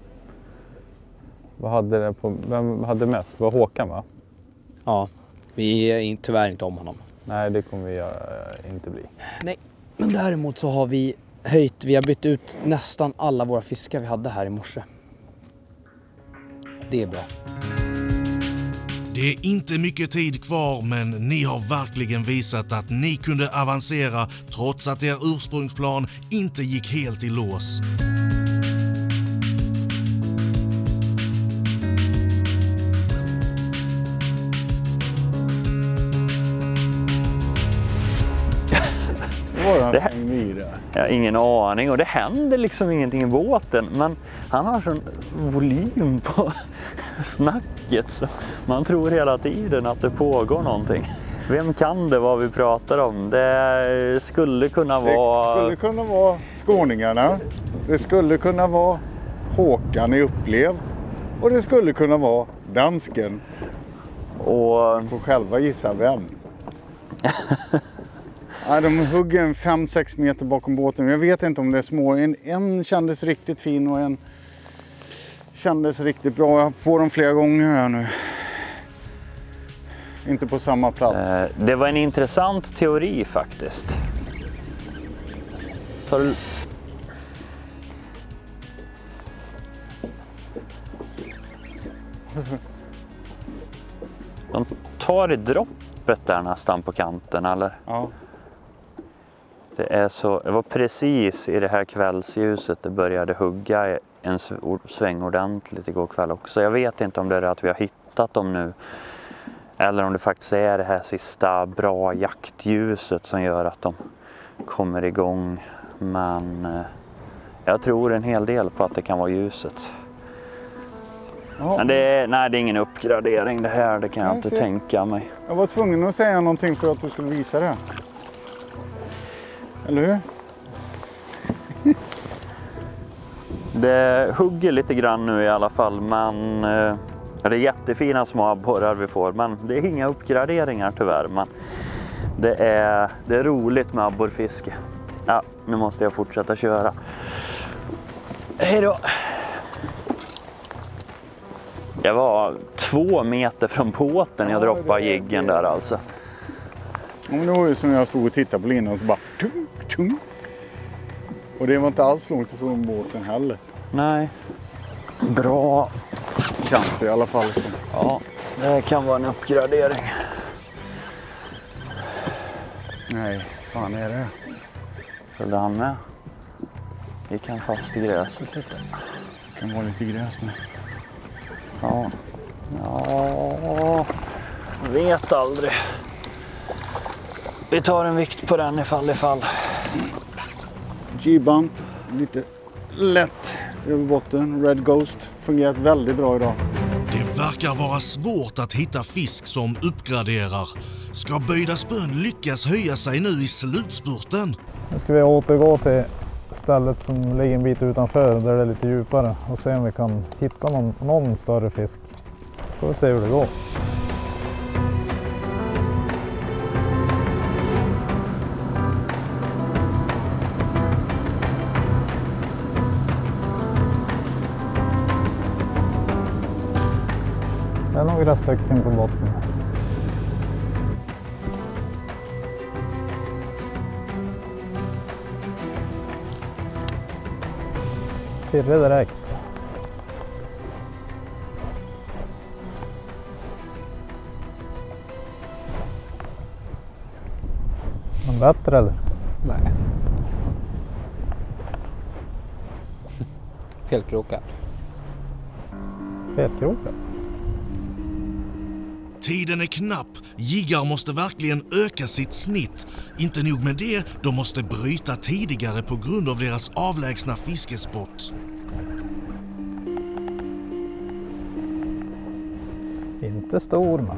Vem hade mest? Det var Håkan, va? Ja, vi är tyvärr inte om honom. Nej, det kommer vi inte bli. Nej, men däremot så har vi vi har bytt ut nästan alla våra fiskar vi hade här i morse. Det är bra. Det är inte mycket tid kvar, men ni har verkligen visat att ni kunde avancera trots att er ursprungsplan inte gick helt i lås. Jag har ingen aning och det händer liksom ingenting i båten, men han har sån volym på snacket så man tror hela tiden att det pågår någonting. Vem kan det vad vi pratar om? Det skulle kunna vara... Det skulle kunna vara skåningarna. Det skulle kunna vara Håkan i Upplev. Och det skulle kunna vara dansken. Och... Får själva gissa vem. Ja, de hugger 5-6 meter bakom båten. Jag vet inte om det är små. En kändes riktigt fin och en kändes riktigt bra. Jag har på dem flera gånger här nu. Inte på samma plats. Det var en intressant teori faktiskt. De tar i droppet där nästan på kanten, eller? Ja. Det var precis i det här kvällsljuset det började hugga en sväng ordentligt igår kväll också. Jag vet inte om det är att vi har hittat dem nu. Eller om det faktiskt är det här sista bra jaktljuset som gör att de kommer igång. Men jag tror en hel del på att det kan vara ljuset. Ja. Men det är ingen uppgradering det här, det kan jag inte tänka mig. Jag var tvungen att säga någonting för att du skulle visa det. Eller hur? Det hugger lite grann nu i alla fall, men det är jättefina små abborrar vi får, men det är inga uppgraderingar tyvärr. Men det är roligt med abborrfiske. Ja, nu måste jag fortsätta köra. Hej då! Jag var 2 meter från båten jag droppade jiggen där alltså. Ja, men det var ju som jag stod och tittade på linan och så bara tung. Och det var inte alls långt ifrån båten heller. Nej. Bra. Känns det i alla fall. Ja, det kan vara en uppgradering. Nej, fan är det? Följde han med? Gick han fast i gräset lite? Det kan vara lite gräs med. Ja. Ja, vet aldrig. Vi tar en vikt på den ifall. G-bump, lite lätt över botten. Red Ghost fungerat väldigt bra idag. Det verkar vara svårt att hitta fisk som uppgraderar. Ska böjda spön lyckas höja sig nu i slutspurten? Nu ska vi återgå till stället som ligger en bit utanför där det är lite djupare och se om vi kan hitta någon större fisk. Får vi se hur det går. är några stycken på botten. Pirre direkt. Någon bättre eller? Nej. Felkrokar. Felkrokar? Tiden är knapp. Jiggar måste verkligen öka sitt snitt. Inte nog med det, de måste bryta tidigare på grund av deras avlägsna fiskespott. Inte stor man.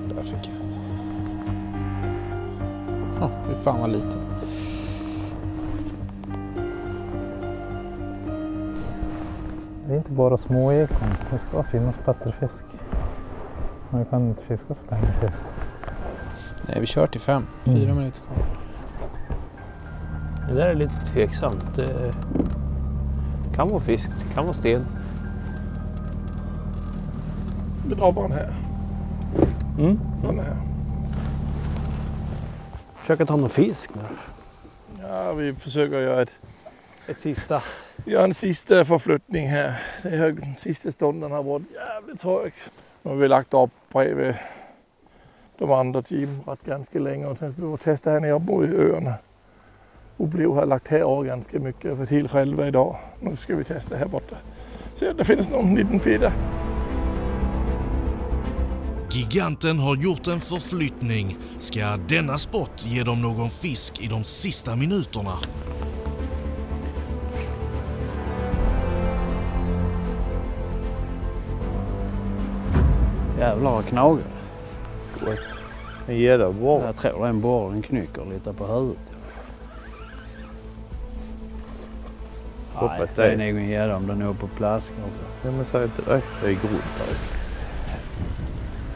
Där fick jag. Fy fan vad liten. Det är inte bara små ekon. Det ska finnas bättre fisk. Men vi kan inte fiska så länge till. Nej, vi kör till 5. 4 minuter kvar. Det där är lite tveksamt. Det kan vara fisk, det kan vara sten. Vi drar bara den här. Den här. Försöka ta någon fisk nu. Ja, vi försöker göra ett sista. Ja, en sista förflyttning här. Den sista stunden har varit jävligt hög. Nu har vi lagt upp bredvid de andra team rätt ganska länge och sen ska vi testa här nere på öarna. Och Blå har lagt här av ganska mycket för till själva idag. Nu ska vi testa här borta. Se, det finns någon liten fidda. Giganten har gjort en förflyttning. Ska denna spot ge dem någon fisk i de sista minuterna? Jävlar vad knagar. En gädda borr. Jag tror det är en borr, den knycker lite på huvudet. Hoppas det är nog en gädda om den är på plask. Alltså. Ja, men säg inte det. Det är grund där.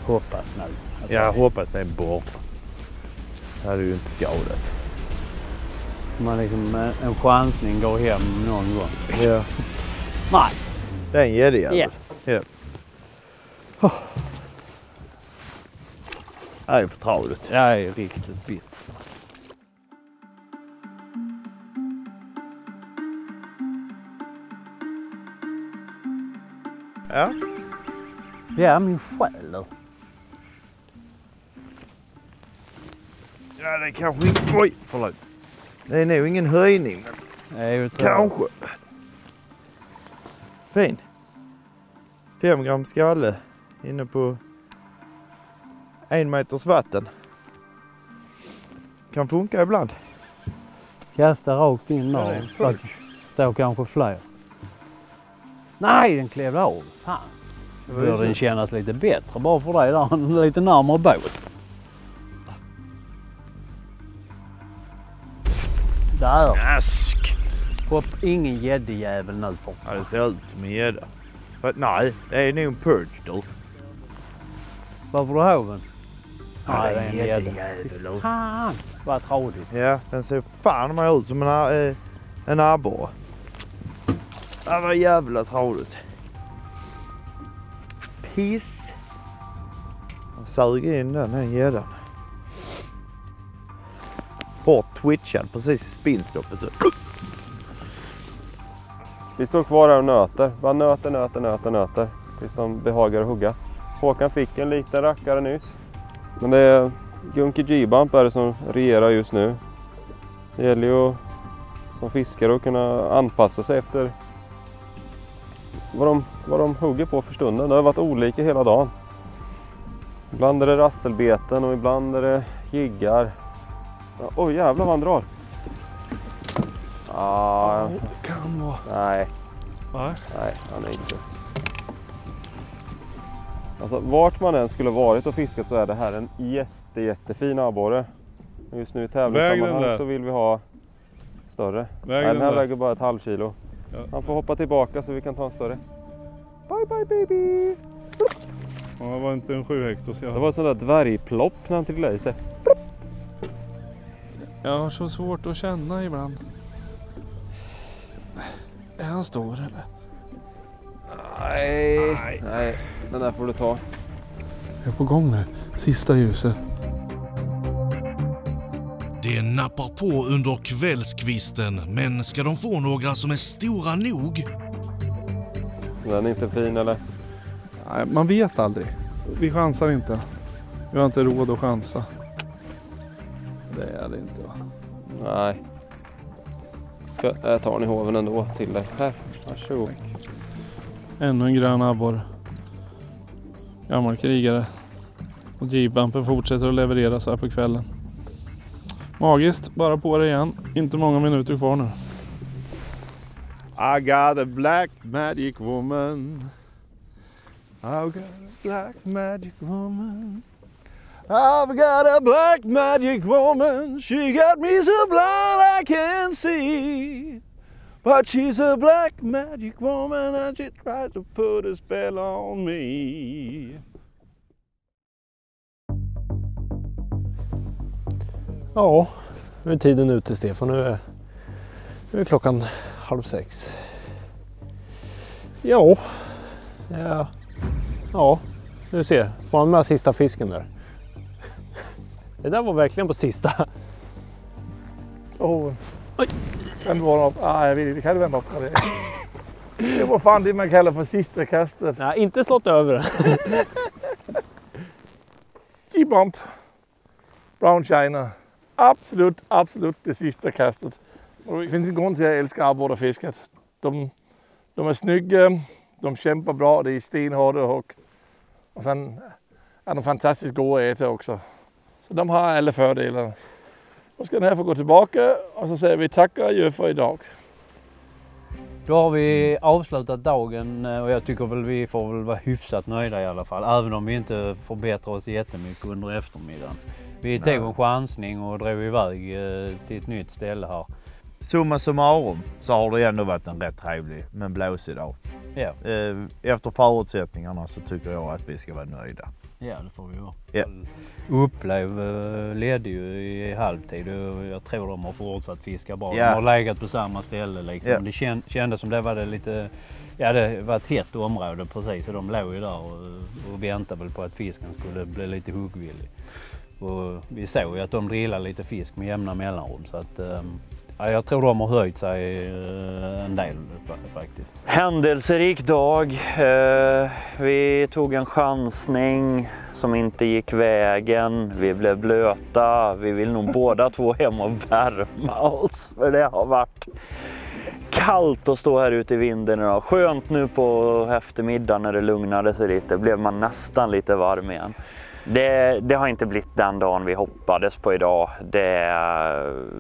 Hoppas nu. Jag hoppas det är en borr. Det hade ju inte skadat. Man liksom en chansning går hem någon gång. Ja. Nej. Det är en gäddjävel. Ja. Oh. Det är förtroligt. Jag är riktigt bitter. Ja. Ja, min själ. Ja, det kanske inte... Oj, förlåt. Det är nog ingen höjning. Nej, kanske. Fin. 5 gram skalle inne på 1 meters vatten. Kan funka ibland. Kasta rakt in där. Ja, står kanske fler. Nej, den klev av. Fan. Bör den kännas lite bättre bara för dig där. Lite närmare båt. Där. Ask. Hopp, ingen gäddjävel nu för. Ja, det ser ut som en gädda. Nej, det är nog en purge då. Varför du hoven? Nej, det är en gäddjävel. Fan, vad trådigt. Ja, den ser fan mig ut som en abborre. Det var jävla trådigt. Piss. Han sög in den gäddan. Hårt twitchad precis i spinstoppet. Vi står kvar här och nöter. Bara nöter. Tills de behagar att hugga. Håkan fick en liten rackare nyss. Men det är Gunky G-Bump är det som regerar just nu. Det gäller ju som fiskare att kunna anpassa sig efter vad de hugger på för stunden. Det har varit olika hela dagen. Ibland är det rasselbeten och ibland är det jiggar. Oj, jävlar vad han drar. Kan vara. Nej, han är inte. Alltså, vart man än skulle varit och fiskat så är det här en jättefin abborre. Just nu i tävlingssammanhang så vill vi ha större. Den här väger bara 1/2 kilo. Ja. Han får hoppa tillbaka så vi kan ta en större. Bye baby! Ja, det var inte en 7 hektar. Det var ett sånt där dvärgplopp när han trillade i sig. Jag har så svårt att känna ibland. han stor eller? Nej, den där får du ta. Jag är på gång nu. Sista ljuset. Det nappar på under kvällskvisten, men ska de få några som är stora nog? Den är inte fin eller? Nej, man vet aldrig. Vi chansar inte. Vi har inte råd att chansa. Det är det inte va? Nej. Jag tar ni hoven ändå till dig. Här, varsågod. Ännu en grön abborre. Gammal krigare. Och Jeep-bumpen fortsätter att leverera så här på kvällen. Magiskt, bara på det igen. Inte många minuter kvar nu. I got a black magic woman. I've got a black magic woman. I've got a black magic woman. She got me so blind I can't see. But she's a black magic woman and she tries to put a spell on me. Ja, nu är tiden ute Stefan. Nu är klockan 5:30. Ja, du ser. Får han med sista fisken där? Det där var verkligen på sista. Oj. Kan vara jag vill kan vända upp det. Det var fan det man kallar för sista kastet. Nej, inte slått över det. G-bump. Brown China. Absolut det sista kastet. Och det finns en grund till att jag älskar abborrefisket. De är snygga, de kämpar bra, det är stenhårda och sen är de fantastiskt goda att äta också. Så de har alla fördelar. Då ska den här få gå tillbaka och så säger vi tack och adjö för idag. Då har vi avslutat dagen och jag tycker väl vi får väl vara hyfsat nöjda i alla fall. Även om vi inte förbättrar oss jättemycket under eftermiddagen. Vi tog en chansning och drog iväg till ett nytt ställe här. Summa summarum så har det ändå varit en rätt trevlig men blåsig dag. Ja. Efter förutsättningarna så tycker jag att vi ska vara nöjda. Ja, det får vi vara. Ja. Upplev ledde ju i halvtid och jag tror de har fortsatt fiska bra. Ja. De har legat på samma ställe liksom. Ja. Det kändes som det var lite, det var ett hett område precis och de låg ju där och väntade väl på att fisken skulle bli lite huggvillig. Och vi såg ju att de drillade lite fisk med jämna mellanrum så att jag tror de har höjt sig en del faktiskt. Händelserik dag. Vi tog en chansning som inte gick vägen. Vi blev blöta. Vi vill nog båda två hem och värma oss. För det har varit kallt att stå här ute i vinden idag. Skönt nu på eftermiddagen när det lugnade sig lite. Blev man nästan lite varm igen. Det har inte blivit den dagen vi hoppades på idag.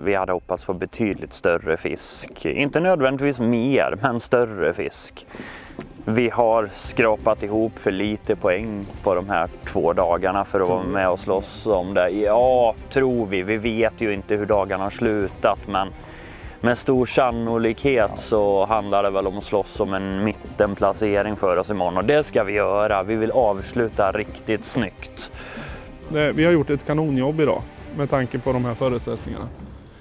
Vi hade hoppats på betydligt större fisk. Inte nödvändigtvis mer, men större fisk. Vi har skrapat ihop för lite poäng på de här 2 dagarna för att vara med och slåss om det. Ja, tror vi. Vi vet ju inte hur dagarna har slutat, men med stor sannolikhet så handlar det väl om att slåss om en mittenplacering för oss imorgon. Och det ska vi göra. Vi vill avsluta riktigt snyggt. Vi har gjort ett kanonjobb idag med tanke på de här förutsättningarna.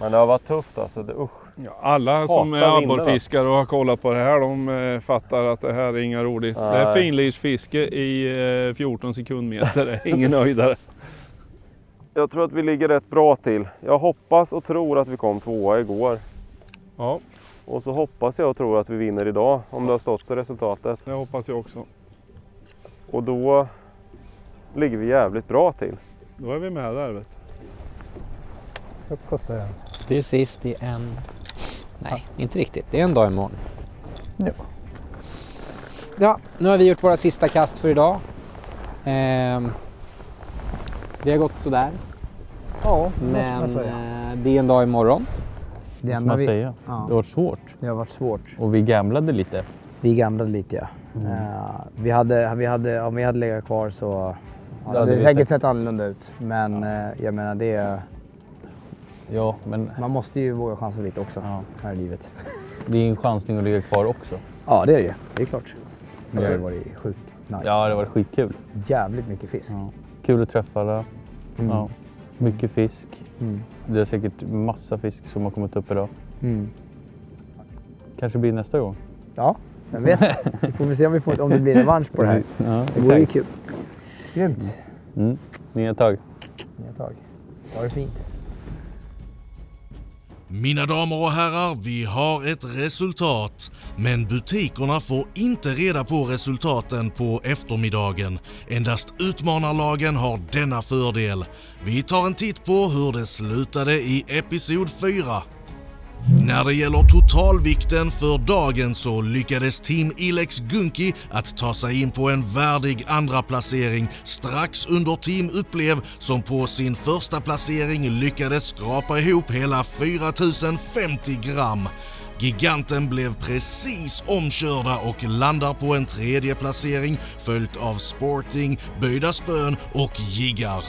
Men det har varit tufft alltså. Ja, alla som är abborrfiskare och har kollat på det här, de fattar att det här är inga roligt. Nej. Det är finlirsfiske i 14 sekundmeter. Det är ingen nöjdare. Jag tror att vi ligger rätt bra till. Jag hoppas och tror att vi kom 2:a igår. Ja. Och så hoppas jag och tror att vi vinner idag om det har stått för resultatet. Det hoppas jag också. Och då ligger vi jävligt bra till. Då är vi med där vet du. Det är sist i en... Nej, inte riktigt. Det är en dag imorgon. Ja. Ja, nu har vi gjort våra sista kast för idag. Det har gått sådär. Ja, men det är en dag imorgon. Det måste man säga. Ja. Det har varit svårt. Det har varit svårt. Och vi gamblade lite. Vi gamblade lite, ja. Om vi hade legat kvar så hade det säkert sett annorlunda ut. Men jag menar det... Ja, men... Man måste ju våga chansa lite också här i livet. Det är en chansning att ligga kvar också. Ja, det är det. Det är klart. Men det har varit sjukt nice. Ja, det har varit skitkul. Jävligt mycket fisk. Ja. Kul att träffa alla. Ja. Mycket fisk. Det är säkert massa fisk som har kommit upp idag. Kanske blir nästa gång. Ja, jag vet. Vi får se om det blir revansch på det här. Ja, det vore ju kul. Grymt. Nya tag. Var det fint. Mina damer och herrar, vi har ett resultat. Men butikerna får inte reda på resultaten på eftermiddagen. Endast utmanarlagen har denna fördel. Vi tar en titt på hur det slutade i episod 4. När det gäller totalvikten för dagen så lyckades Team Ilex Gunki att ta sig in på en värdig andra placering strax under Team Upplev som på sin första placering lyckades skrapa ihop hela 4050 gram. Giganten blev precis omkörda och landar på en tredje placering följt av Sporting, Böjda Spön och Jiggar.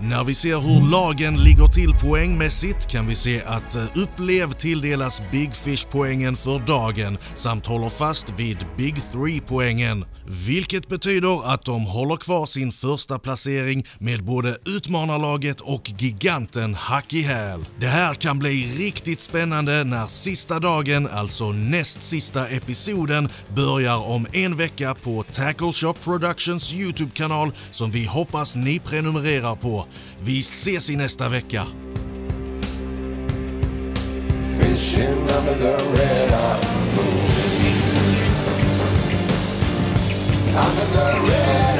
När vi ser hur lagen ligger till poängmässigt kan vi se att Upplev tilldelas Big Fish-poängen för dagen samt håller fast vid Big 3-poängen. Vilket betyder att de håller kvar sin första placering med både utmanarlaget och giganten hack i häl. Det här kan bli riktigt spännande när sista dagen, alltså näst sista episoden, börjar om en vecka på Tackle Shop Productions YouTube-kanal som vi hoppas ni prenumererar på. Vi ses i nästa vecka. Fishing under the red-eye moon. Under the red